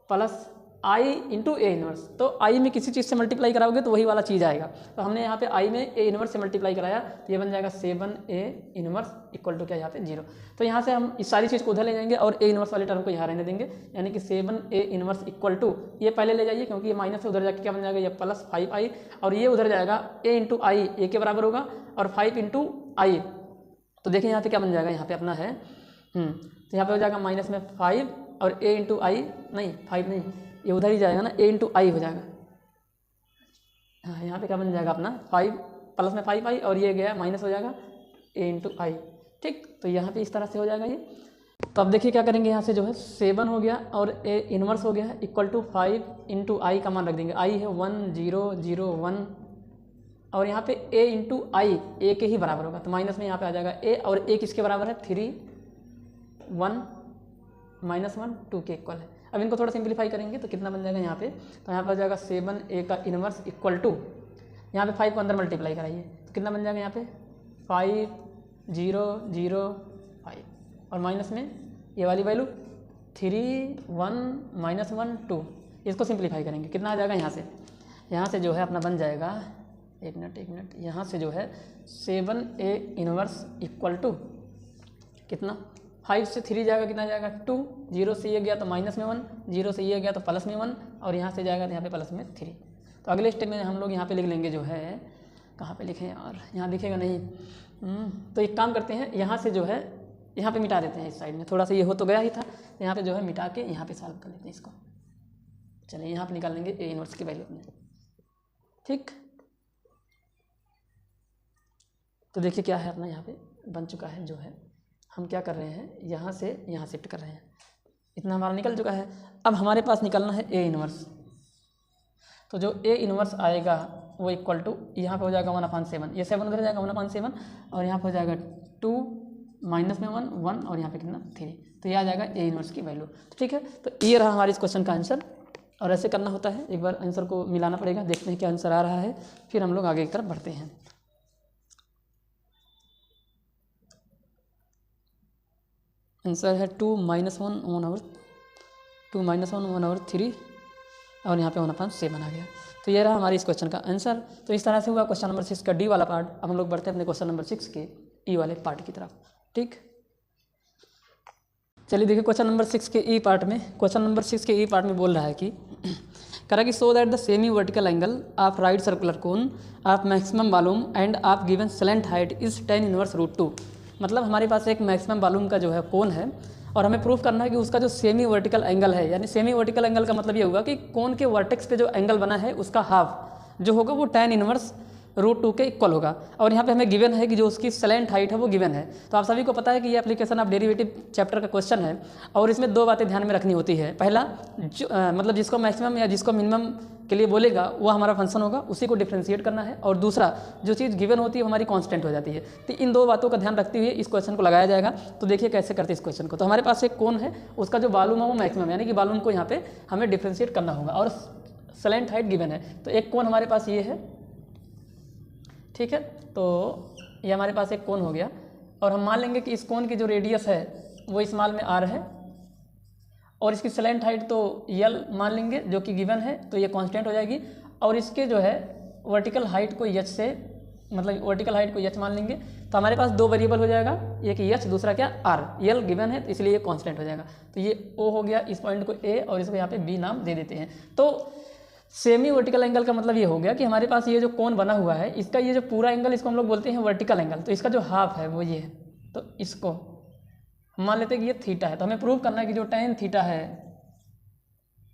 plus i into A inverse, तो i में किसी चीज़ से मल्टीप्लाई कराओगे तो वही वाला चीज़ आएगा, तो हमने यहाँ पे i में ए इनवर्स से मल्टीप्लाई कराया, तो ये बन जाएगा 7a इनवर्स इक्वल टू क्या यहाँ पे 0। तो यहाँ से हम इस सारी चीज़ को उधर ले जाएंगे और ए इनवर्स वाले टर्म को यहाँ रहने देंगे, यानी कि 7a इनवर्स इक्वल टू ये पहले ले जाइए क्योंकि ये माइनस से उधर जाके क्या बन जाएगा, ये प्लस 5i, और ये उधर जाएगा a इंटू आई ए के बराबर होगा, और 5 इंटू आई, तो देखिए यहाँ पे क्या बन जाएगा, यहाँ पे अपना है तो यहाँ पे हो जाएगा माइनस में 5 और a इंटू आई, नहीं 5 नहीं, ये उधर ही जाएगा ना, a इंटू आई हो जाएगा, हाँ यहाँ पे क्या बन जाएगा अपना 5 प्लस में 5i, और ये गया माइनस हो जाएगा a इंटू आई, ठीक। तो यहाँ पे इस तरह से हो जाएगा ये। तो अब देखिए क्या करेंगे, यहाँ से जो है 7 हो गया और a इनवर्स हो गया इक्वल टू 5 इंटू आई का मान रख देंगे, i है 1 0 0 1, और यहाँ पे a इंटू आई ए के ही बराबर होगा, तो माइनस में यहाँ पे आ जाएगा a, और a किसके बराबर है 3 1 -1 2 के इक्वल है। अब इनको थोड़ा सिंप्लीफाई करेंगे तो कितना बन जाएगा यहाँ पे, तो यहाँ पर आ जाएगा 7a का इनवर्स इक्वल टू, यहाँ पे 5 को अंदर मल्टीप्लाई कराइए तो कितना बन जाएगा यहाँ पे 5 0 0 5, और माइनस में ये वाली वैल्यू 3 1 -1 2, इसको सिंप्लीफाई करेंगे कितना आ जाएगा, यहाँ से जो है अपना बन जाएगा, एक मिनट यहाँ से जो है 7a इनवर्स इक्वल टू कितना 5 से 3 जाएगा, कितना जाएगा 2, 0 से ये गया तो माइनस में 1, 0 से ये गया तो प्लस में 1, और यहाँ से जाएगा तो यहाँ पे प्लस में 3। तो अगले स्टेप में हम लोग यहाँ पे लिख लेंगे जो है, कहाँ पे लिखें और यहाँ दिखेगा नहीं, तो एक काम करते हैं, यहाँ से जो है यहाँ पे मिटा देते हैं, इस साइड में थोड़ा सा ये हो तो गया ही था, यहाँ पे जो है मिटा के यहाँ पे सॉल्व कर लेते हैं इसको। चलिए यहाँ पे निकाल लेंगे ए इनवर्स की वैल्यू अपने, ठीक। तो देखिए क्या है अपना यहाँ पे बन चुका है, जो है हम क्या कर रहे हैं, यहाँ से यहाँ शिफ्ट कर रहे हैं, इतना हमारा निकल चुका है। अब हमारे पास निकलना है ए इनवर्स, तो जो ए इनवर्स आएगा वो इक्वल टू यहाँ पे हो जाएगा 1/7, ये 7 उधर जाएगा 1/7, और यहाँ पे हो जाएगा 2 माइनस में 1 1, और यहाँ पे कितना 3, तो ये आ जाएगा ए इनवर्स की वैल्यू, ठीक है। तो ये रहा हमारे इस क्वेश्चन का आंसर, और ऐसे करना होता है, एक बार आंसर को मिलाना पड़ेगा, देखते हैं क्या आंसर आ रहा है, फिर हम लोग आगे की तरफ बढ़ते हैं। आंसर है 2 - 1 1/3, और यहाँ पे 1/7 आ गया। तो ये रहा हमारी इस क्वेश्चन का आंसर। तो इस तरह से हुआ क्वेश्चन नंबर 6 का डी वाला पार्ट। अब हम लोग बढ़ते हैं अपने क्वेश्चन नंबर 6 के ई वाले पार्ट की तरफ, ठीक। चलिए देखिए क्वेश्चन नंबर 6 के ई पार्ट में, क्वेश्चन नंबर 6 के ई पार्ट में बोल रहा है कि करा कि so that the semi vertical angle of right circular cone of maximum volume end of given slant height is tan−1√2। मतलब हमारे पास एक मैक्सिमम वॉल्यूम का जो है कोन है और हमें प्रूफ करना है कि उसका जो सेमी वर्टिकल एंगल है, यानी सेमी वर्टिकल एंगल का मतलब ये होगा कि कोन के वर्टेक्स पे जो एंगल बना है उसका हाफ जो होगा वो tan−1√2 के इक्वल होगा। और यहाँ पे हमें गिवन है कि जो उसकी स्लेंट हाइट है वो गिवन है। तो आप सभी को पता है कि ये एप्लीकेशन ऑफ डेरिवेटिव चैप्टर का क्वेश्चन है और इसमें दो बातें ध्यान में रखनी होती है। पहला मतलब जिसको मैक्सिमम या जिसको मिनिमम के लिए बोलेगा वो हमारा फंक्शन होगा, उसी को डिफ्रेंशिएट करना है। और दूसरा जो चीज़ गिवन होती है वो हमारी कांस्टेंट हो जाती है। तो इन दो बातों का ध्यान रखते हुए इस क्वेश्चन को लगाया जाएगा। तो देखिए कैसे करते हैं इस क्वेश्चन को। तो हमारे पास एक कोन है, उसका जो वॉल्यूम है वो मैक्सिमम, यानी कि वॉल्यूम को यहाँ पे हमें डिफ्रेंशिएट करना होगा और स्लेंट हाइट गिवन है। तो एक कोन हमारे पास ये है, ठीक है। तो ये हमारे पास एक कोन हो गया और हम मान लेंगे कि इस कोन की जो रेडियस है वो स्मॉल में r है और इसकी स्लेंट हाइट तो L मान लेंगे जो कि गिवन है, तो ये कांस्टेंट हो जाएगी। और इसके जो है वर्टिकल हाइट को h से, मतलब वर्टिकल हाइट को h मान लेंगे। तो हमारे पास दो वेरिएबल हो जाएगा, एक h दूसरा क्या r। L गिवन है तो इसलिए ये कांस्टेंट हो जाएगा। तो ये O हो गया, इस पॉइंट को A और इसको यहाँ पे B नाम दे देते हैं। तो सेमी वर्टिकल एंगल का मतलब ये हो गया कि हमारे पास ये जो कोन बना हुआ है इसका ये जो पूरा एंगल इसको हम लोग बोलते हैं वर्टिकल एंगल। तो इसका जो हाफ है वो ये है, तो इसको मान लेते हैं कि ये थीटा है। तो हमें प्रूव करना है कि जो tan थीटा है,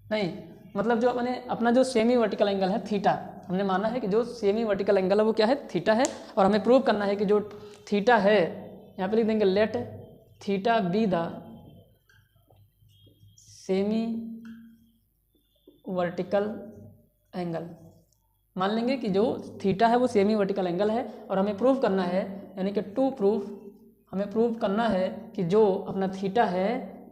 नहीं मतलब जो अपना जो सेमी वर्टिकल एंगल है थीटा, हमने माना है कि जो सेमी वर्टिकल एंगल है वो क्या है, थीटा है। और हमें प्रूव करना है कि जो थीटा है, यहाँ पे लिख देंगे let theta be the semi vertical angle. मान लेंगे कि जो थीटा है वो सेमी वर्टिकल एंगल है और हमें प्रूव करना है, यानी कि टू प्रूफ, हमें प्रूव करना है कि जो अपना थीटा है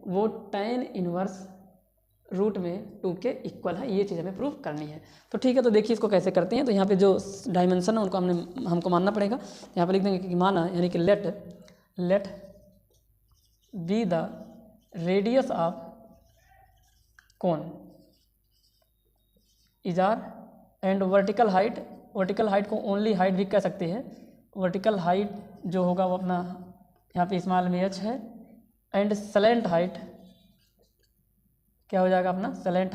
वो tan−1√2 के इक्वल है। ये चीज़ हमें प्रूव करनी है। तो ठीक है, तो देखिए इसको कैसे करते हैं। तो यहाँ पे जो डायमेंशन है उनको हमको मानना पड़ेगा। यहाँ पे लिख देंगे कि माना, यानी कि let be the radius of cone is R and vertical height को ओनली हाइट भी कह सकते हैं। वर्टिकल हाइट जो होगा वो अपना यहाँ पे स्मॉल में h है एंड स्लेंट हाइट क्या हो जाएगा अपना, स्लेंट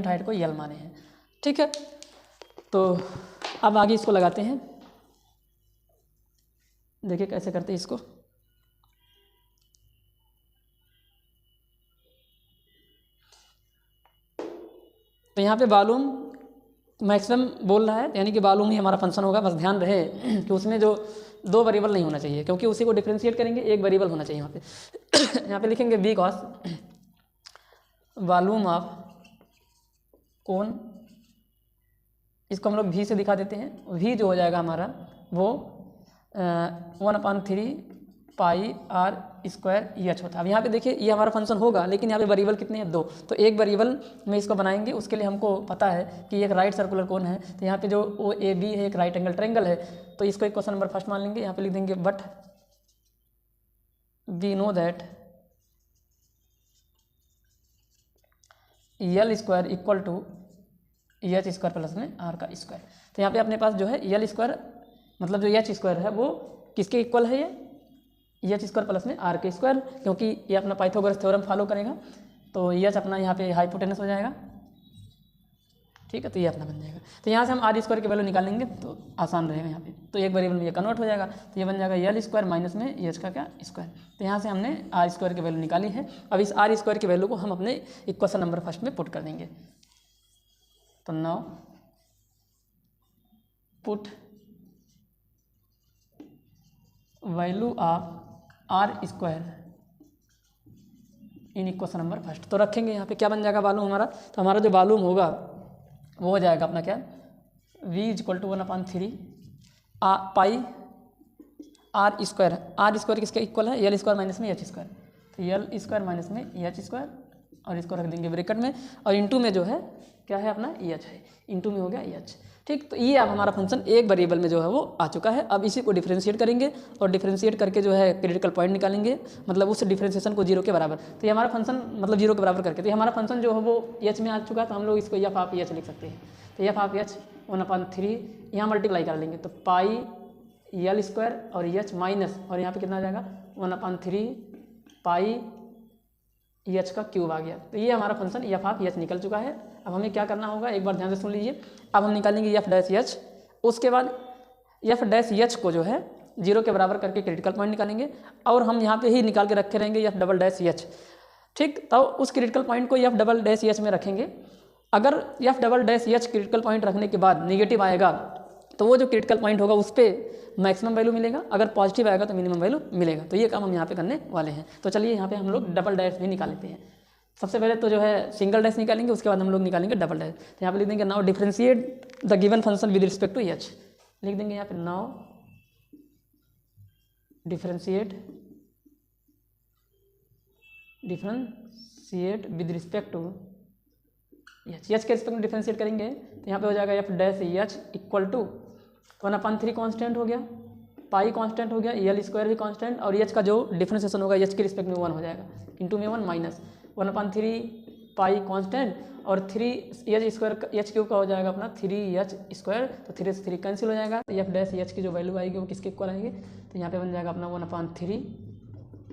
हाइट को L माने हैं, ठीक है। तो अब आगे इसको लगाते हैं, देखिए कैसे करते हैं इसको। तो यहाँ पे वॉल्यूम मैक्सिमम बोल रहा है, यानी कि वॉल्यूम ही हमारा फंक्शन होगा। बस ध्यान रहे कि उसमें जो दो वेरिएबल नहीं होना चाहिए, क्योंकि उसी को डिफरेंशिएट करेंगे, एक वेरिएबल होना चाहिए वहाँ पे। यहाँ पे लिखेंगे v cos volume of cone, इसको हम लोग v से दिखा देते हैं। v जो हो जाएगा हमारा वो 1/3 पाई r स्क्वायर EH होता है। अब यहाँ पे देखिए ये हमारा फंक्शन होगा, लेकिन यहाँ पे वेरिएबल कितने हैं, दो। तो एक वेरिएबल में इसको बनाएंगे, उसके लिए हमको पता है कि एक राइट सर्कुलर कोन है। तो यहाँ पे जो OAB है एक राइट एंगल ट्रायंगल है। तो इसको एक क्वेश्चन नंबर फर्स्ट मान लेंगे। यहाँ पे लिख देंगे but we know that L square equal to EH square plus में R का स्क्वायर। तो यहाँ पे अपने पास जो है L स्क्वायर मतलब जो EH स्क्वायर है वो किसके इक्वल है, ये EH स्क्वायर प्लस में R के स्क्वायर, क्योंकि ये अपना पाइथागोरस थ्योरम फॉलो करेगा। तो EH अपना यहाँ पे हाइपोटेनस हो जाएगा, ठीक है। तो ये अपना बन जाएगा। तो यहाँ से हम R स्क्वायर की वैल्यू निकालेंगे तो आसान रहेगा यहाँ पे। तो एक वेरिएबल में ये कन्वर्ट हो जाएगा, तो ये बन जाएगा L स्क्वायर माइनस में EH का क्या, स्क्वायर। तो यहाँ से हमने R स्क्वायर की वैल्यू निकाली है। अब इस R स्क्वायर की वैल्यू को हम अपने इक्वेशन नंबर फर्स्ट में पुट कर देंगे। तो now put value of R square in equation number first. तो रखेंगे यहाँ पे क्या बन जाएगा वॉल्यूम हमारा। तो हमारा जो वॉल्यूम होगा वो हो जाएगा अपना क्या, v equal to 1/3 pi R square किसका इक्वल है, L स्क्वायर माइनस में EH स्क्वायर। तो L स्क्वायर माइनस में EH स्क्वायर और इसको रख देंगे ब्रैकेट में, और इंटू में जो है क्या है अपना EH है, इंटू में हो गया EH, ठीक। तो ये अब हमारा फंक्शन एक वेरिएबल में जो है वो आ चुका है। अब इसी को डिफरेंशिएट करेंगे और डिफरेंशिएट करके जो है क्रिटिकल पॉइंट निकालेंगे, मतलब उस डिफरेंशिएशन को 0 के बराबर। तो ये हमारा फंक्शन मतलब 0 के बराबर करके, तो ये हमारा फंक्शन जो है वो H में आ चुका है। तो हम लोग इसको f ऑफ EH लिख सकते हैं। तो f ऑफ EH 1/3 यहाँ मल्टीप्लाई कर लेंगे तो पाई L स्क्वायर और EH माइनस, और यहाँ पे कितना आ जाएगा 1/3 पाई एच का क्यूब आ गया। तो ये हमारा फंक्शन एफ ऑफ एच निकल चुका है। अब हमें क्या करना होगा, एक बार ध्यान से सुन लीजिए। अब हम निकालेंगे एफ डैश एच, उसके बाद एफ डैश एच को जो है 0 के बराबर करके क्रिटिकल पॉइंट निकालेंगे, और हम यहाँ पे ही निकाल के रखे रहेंगे एफ डबल डैश एच, ठीक। तो उस क्रिटिकल पॉइंट को एफ डबल डैश एच में रखेंगे। अगर F double dash H critical point रखने के बाद निगेटिव आएगा तो वो जो क्रिटिकल पॉइंट होगा उस पर मैक्सिमम वैल्यू मिलेगा, अगर पॉजिटिव आएगा तो मिनिमम वैल्यू मिलेगा। तो ये काम हम यहाँ पे करने वाले हैं। तो चलिए यहाँ पे हम लोग डबल डैश भी निकाल लेते हैं। सबसे पहले तो जो है सिंगल डैश निकालेंगे, उसके बाद हम लोग निकालेंगे डबल डैश। तो यहाँ पे लिख देंगे now differentiate the given function with respect to H, लिख देंगे यहाँ पे now differentiate with respect to H. H के रिस्पेक्ट में डिफरेंशिएट करेंगे तो यहाँ पे हो जाएगा F dash H equal to 1/3 constant हो गया, पाई कॉन्स्टेंट हो गया, एल स्क्वायर भी कॉन्स्टेंट, और एच का जो डिफरेंशिएशन होगा एच के रिस्पेक्ट में 1 हो जाएगा, इंटू में 1 माइनस 1/3 पाई कॉन्स्टेंट और 3 एच स्क्वायर, एच क्यूब का हो जाएगा अपना 3h स्क्वायर, तो 3 से 3 कैंसिल हो जाएगा। तो एफ डैश एच की जो वैल्यू आएगी वो किसके इक्वल आएगी, तो यहाँ पे बन जाएगा अपना 1/3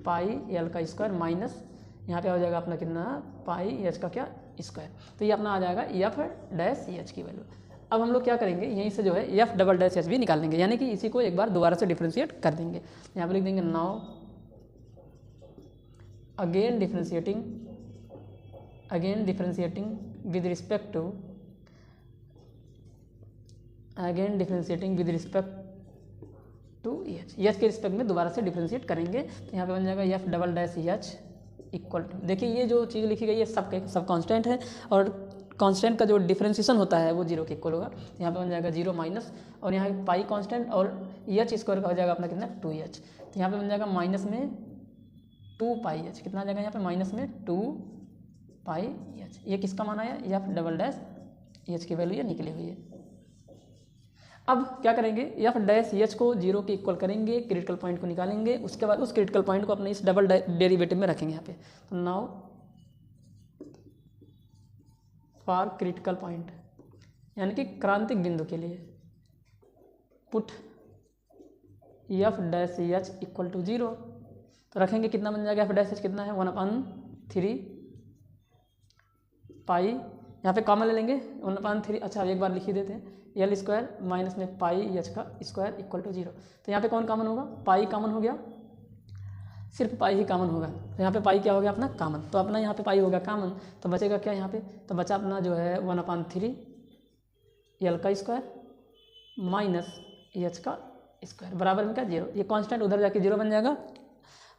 पाई एल का स्क्वायर माइनस यहाँ पे हो जाएगा अपना कितना पाई एच का क्या स्क्वायर। तो ये अपना आ जाएगा एफ डैश एच की वैल्यू। अब हम लोग क्या करेंगे, यहीं से जो है एफ डबल डैश एच भी निकाल लेंगे, यानी कि इसी को एक बार दोबारा से डिफरेंशिएट कर देंगे। यहाँ पे लिख देंगे now again differentiating with respect to H, H के रिस्पेक्ट में दोबारा से डिफरेंशिएट करेंगे। तो यहाँ पे बन जाएगा F double dash H equal to, देखिए ये जो चीज़ लिखी गई है सब कांस्टेंट है, और कांस्टेंट का जो डिफरेंशिएशन होता है वो 0 के इक्वल होगा। यहाँ पे बन जाएगा 0 माइनस, और यहाँ पाई कांस्टेंट और एच स्क्वायर का हो जाएगा अपना कितना 2h। तो यहाँ पे बन जाएगा माइनस में 2 पाई एच, कितना आ जाएगा यहाँ पे माइनस में 2 पाई एच। ये किसका मान आया, एफ डबल डैश एच की वैल्यू ये निकली हुई है। अब क्या करेंगे, एफ डैश एच को 0 के इक्वल करेंगे, क्रिटिकल पॉइंट को निकालेंगे, उसके बाद उस क्रिटिकल पॉइंट को अपने इस डबल डेरिवेटिव में रखेंगे यहाँ पे। तो नाउ फॉर क्रिटिकल पॉइंट, यानी कि क्रांतिक बिंदु के लिए, put F dash H equal to 0, तो रखेंगे कितना बन जाएगा, एफ डैश एच कितना है 1/3 पाई, यहाँ पे कॉमन ले लेंगे 1/3, अच्छा एक बार लिख ही देते हैं, एल स्क्वायर माइनस में पाई एच का स्क्वायर इक्वल टू 0। तो यहाँ पे कौन कॉमन होगा, पाई कॉमन हो गया, सिर्फ पाई ही कॉमन होगा। तो यहाँ पे पाई क्या हो गया अपना कॉमन, तो अपना यहाँ पे पाई हो गया कॉमन, तो बचेगा क्या यहाँ पे, तो बचा अपना जो है 1/3 एल का स्क्वायर माइनस एच का स्क्वायर बराबर में क्या 0। ये कांस्टेंट उधर जाके 0 बन जाएगा,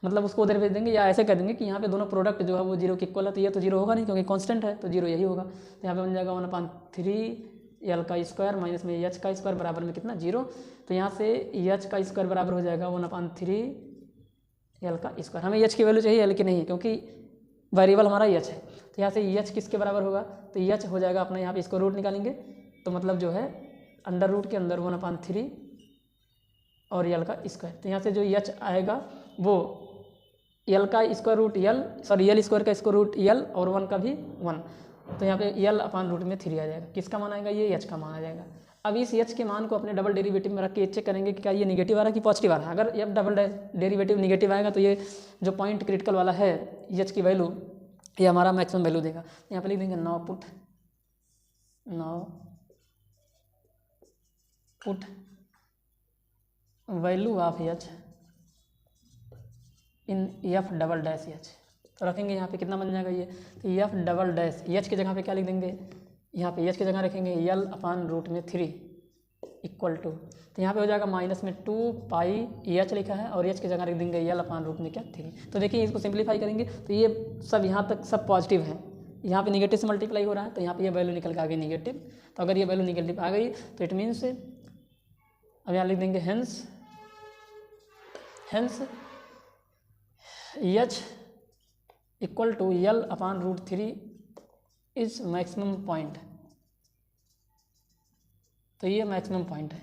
मतलब उसको उधर भेज देंगे, या ऐसे कर देंगे कि यहाँ पे दोनों प्रोडक्ट जो है वो 0 के इक्वल है, तो ये तो 0 होगा नहीं क्योंकि कांस्टेंट है, तो 0 यही होगा। तो यहाँ पे बन जाएगा 1/3 एल का स्क्वायर माइनस में एच का स्क्वायर बराबर में कितना 0। तो यहाँ से एच का स्क्वायर बराबर हो जाएगा 1/3 एल का स्क्वायर। हमें एच की वैल्यू चाहिए एल की नहीं, क्योंकि वेरिएबल हमारा एच है। तो यहाँ से एच किसके बराबर होगा, तो एच हो जाएगा अपना, यहाँ पे इसको रूट निकालेंगे तो मतलब जो है अंडर रूट के अंदर 1/3 और एल का स्क्वायर। तो यहाँ से जो एच आएगा वो एल का square root L, sorry L square का स्क्वायर रूट एल और 1 का भी 1, तो यहाँ पे एल अपान रूट में 3 आ जाएगा। किसका मान आएगा, ये एच का मान आ जाएगा। अब इस एच के मान को अपने डबल डेरिवेटिव में रख के चेक करेंगे कि क्या ये निगेटिव आ रहा है कि पॉजिटिव आ रहा है। अगर ये डबल डेरिवेटिव निगेटिव आएगा तो ये जो पॉइंट क्रिटिकल वाला है एच की वैल्यू ये हमारा मैक्सिमम वैल्यू देगा। यहाँ पे लिख देंगे now put value of H in F double dash H, तो रखेंगे यहाँ पे कितना बन जाएगा ये, तो एफ डबल डैश एच की जगह पे क्या लिख देंगे, यहाँ पे एच की जगह रखेंगे एल अपान रूट में 3 इक्वल टू, तो यहाँ पे हो जाएगा माइनस में 2 पाई एच लिखा है और एच की जगह रख देंगे एल अपान रूट में क्या 3। तो देखिए इसको सिंप्लीफाई करेंगे तो ये सब यहाँ तक सब पॉजिटिव है, यहाँ पे निगेटिव से मल्टीप्लाई हो रहा है, तो यहाँ पे ये वैल्यू निकल के आ गई निगेटिव। तो अगर ये वैल्यू निगेटिव आ गई तो इट मीन्स, अब यहाँ लिख देंगे hence H equal to L upon root 3 is maximum point. तो ये मैक्सिमम पॉइंट है,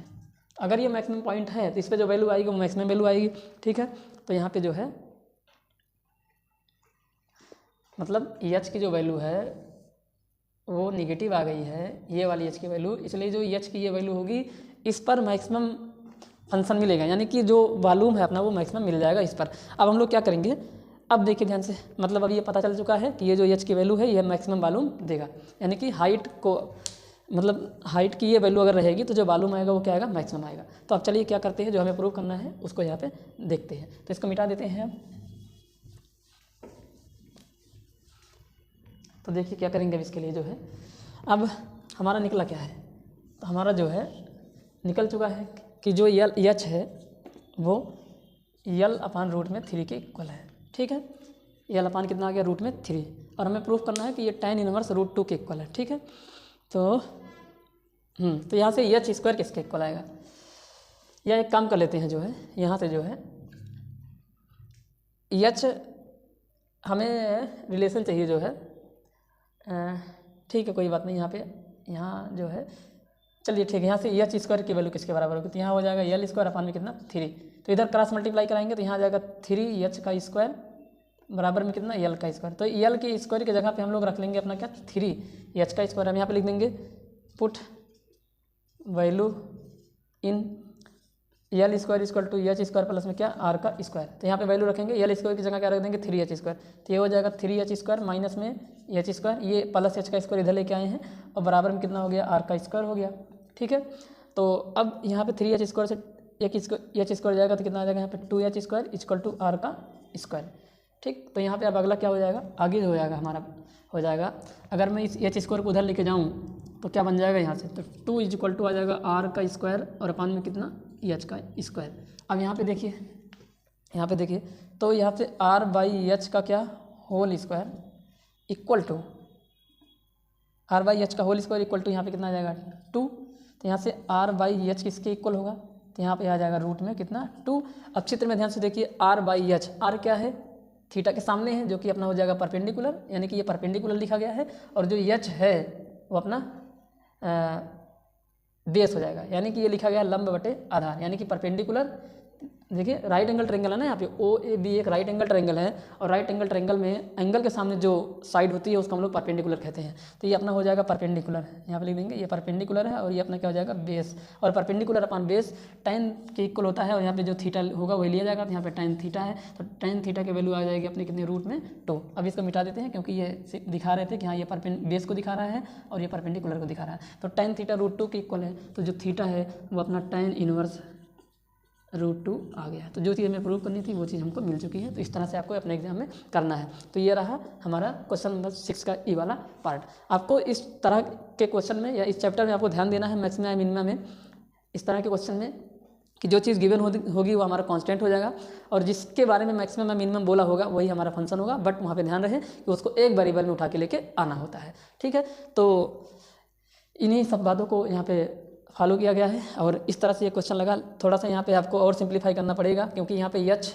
अगर ये मैक्सिमम पॉइंट है तो इस पर जो वैल्यू आएगी वो मैक्सिमम वैल्यू आएगी, ठीक है। तो यहाँ पे जो है मतलब एच की जो वैल्यू है वो निगेटिव आ गई है, ये वाली एच की वैल्यू, इसलिए जो एच की ये वैल्यू होगी इस पर मैक्सिमम फंक्शन मिलेगा, यानी कि जो वॉल्यूम है अपना वो मैक्सिमम मिल जाएगा इस पर। अब हम लोग क्या करेंगे, अब देखिए ध्यान से, मतलब अब ये पता चल चुका है कि ये जो एच की वैल्यू है ये मैक्सिमम वॉल्यूम देगा, यानी कि हाइट को, मतलब हाइट की ये वैल्यू अगर रहेगी तो जो वॉल्यूम आएगा वो क्या आएगा, मैक्सिमम आएगा। तो अब चलिए क्या करते हैं, जो हमें प्रूव करना है उसको यहाँ पे देखते हैं। तो इसको मिटा देते हैं अब। तो देखिए क्या करेंगे अब इसके लिए जो है, अब हमारा निकला क्या है, तो हमारा जो है निकल चुका है कि जो एच है वो L/√3 के इक्वल है। ठीक है, L/ कितना आ गया, √3, और हमें प्रूफ करना है कि ये tan इनवर्स √2 के इक्वल है। ठीक है, तो यहाँ से एच स्क्वायर किसके इक्वल आएगा, या एक काम कर लेते हैं, जो है यहाँ से जो है एच हमें रिलेशन चाहिए जो है, ठीक है कोई बात नहीं, यहाँ जो है चलिए ठीक है, यहाँ से एच स्क्वायर की वैल्यू किसके बराबर होगी, तो यहाँ हो जाएगा L स्क्वायर अपान में कितना 3, तो इधर क्रॉस मल्टीप्लाई कराएंगे तो यहाँ आ जाएगा 3H का स्क्वायर बराबर में कितना L का स्क्वायर। तो L के स्क्वायर की जगह पे हम लोग रख लेंगे अपना क्या 3H का स्क्वायर। हम यहाँ पे लिख देंगे put value in L square equal to H square plus में क्या R का स्क्वायर। तो यहाँ पे वैल्यू रखेंगे, L स्क्वायर की जगह क्या रख देंगे 3H स्क्वायर, तो ये हो जाएगा 3H स्क्वायर माइनस में H स्क्वायर, ये प्लस H का स्क्वायर इधर लेके आए हैं और बराबर में कितना हो गया R का स्क्वायर हो गया। ठीक है, तो अब यहाँ पे 3H स्क्वायर से H स्क्वायर जाएगा तो कितना आ जाएगा यहाँ पे 2H square equal to R का स्क्वायर। ठीक, तो यहाँ पे अब अगला क्या हो जाएगा, आगे हो जाएगा हमारा हो जाएगा, अगर मैं इस H स्क्वायर को उधर लेके जाऊँ तो क्या बन जाएगा यहाँ से, तो 2 इक्वल टू आ जाएगा R का स्क्वायर और अपान में कितना H का स्क्वायर। अब यहाँ पे देखिए, तो यहाँ पे R/H का क्या whole square equal to R/H का होल स्क्वायर इक्वल टू यहाँ पे कितना आ जाएगा 2, तो यहाँ से R/H किसके इक्वल होगा, तो यहाँ पे आ जाएगा रूट में कितना 2। अब चित्र में ध्यान से देखिए R/H, R क्या है, थीटा के सामने है, जो कि अपना हो जाएगा परपेंडिकुलर, यानी कि ये परपेंडिकुलर लिखा गया है, और जो H है वो अपना बेस हो जाएगा, यानी कि ये लिखा गया लंब बटे आधार, यानी कि परपेंडिकुलर। देखिए राइट एंगल ट्रेंगल है ना, यहाँ पे OAB एक राइट एंगल ट्रेंगल है, और राइट एंगल ट्रेंगल में एंगल के सामने जो साइड होती है उसको हम लोग परपेंडिकुलर कहते हैं। तो ये अपना हो जाएगा परपेंडिकुलर, यहाँ पे लिख देंगे ये परपेंडिकुलर है, और ये अपना क्या हो जाएगा बेस, और परपेंडिकुलर अपान बेस tan के इक्वल होता है, और यहाँ पे जो थीटा होगा वही लिया जाएगा, तो यहाँ पे tan थीटा है, तो tan थीटा की वैल्यू आ जाएगी अपने कितने रूट में 2। अब इसको मिटा देते हैं, क्योंकि ये दिखा रहे थे कि हाँ ये बेस को दिखा रहा है और ये परपेंडिकुलर को दिखा रहा है, तो tan थीटा √2 के इक्वल है, तो जो थीटा है वो अपना tan इनवर्स √2 आ गया। तो जो चीज़ हमें प्रूव करनी थी वो चीज़ हमको मिल चुकी है। तो इस तरह से आपको अपने एग्जाम में करना है। तो ये रहा हमारा क्वेश्चन नंबर 6 का ई वाला पार्ट। आपको इस तरह के क्वेश्चन में या इस चैप्टर में आपको ध्यान देना है मैक्सिमम या मिनिमम में, इस तरह के क्वेश्चन में कि जो चीज़ गिवन होगी वो हमारा कांस्टेंट हो जाएगा, और जिसके बारे में मैक्सिमम या मिनिमम बोला होगा वही हमारा फंक्शन होगा, बट वहाँ पे ध्यान रहे कि उसको एक वेरिएबल में उठा के लेके आना होता है। ठीक है, तो इन्हीं सब बातों को यहाँ पे फॉलो किया गया है, और इस तरह से ये क्वेश्चन लगा। थोड़ा सा यहाँ पे आपको और सिंप्लीफाई करना पड़ेगा, क्योंकि यहाँ पे H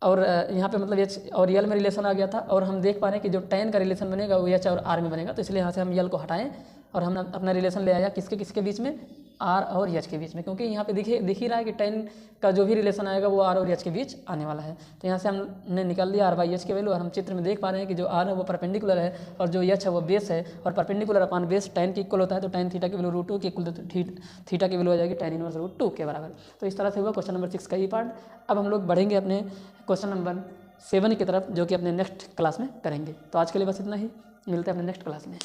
और यहाँ पे मतलब H और L में रिलेशन आ गया था, और हम देख पा रहे हैं कि जो tan का रिलेशन बनेगा वो H और R में बनेगा, तो इसलिए यहाँ से हम L को हटाएं और हम अपना रिलेशन ले आया किसके बीच में, R और H के बीच में, क्योंकि यहाँ पे दिख ही रहा है कि tan का जो भी रिलेशन आएगा वो R और H के बीच आने वाला है। तो यहाँ से हमने निकाल लिया R/H की वैल्यू, और हम चित्र में देख पा रहे हैं कि जो R है वो परपेंडिकुलर है और जो H है वो बेस है, और परपेंडिकुलर अपान बेस tan के इक्वल होता है, तो tan थीटा की वैल्यू √2 के इक्वल, तो थीटा की वैल्यू आ जाएगी tan इनवर्स √2 के बराबर। तो इस तरह से हुआ क्वेश्चन नंबर 6 का ये पार्ट। अब हम लोग बढ़ेंगे अपने क्वेश्चन नंबर 7 की तरफ, जो कि अपने नेक्स्ट क्लास में करेंगे। तो आज के लिए बस इतना ही, मिलते हैं अपने नेक्स्ट क्लास में।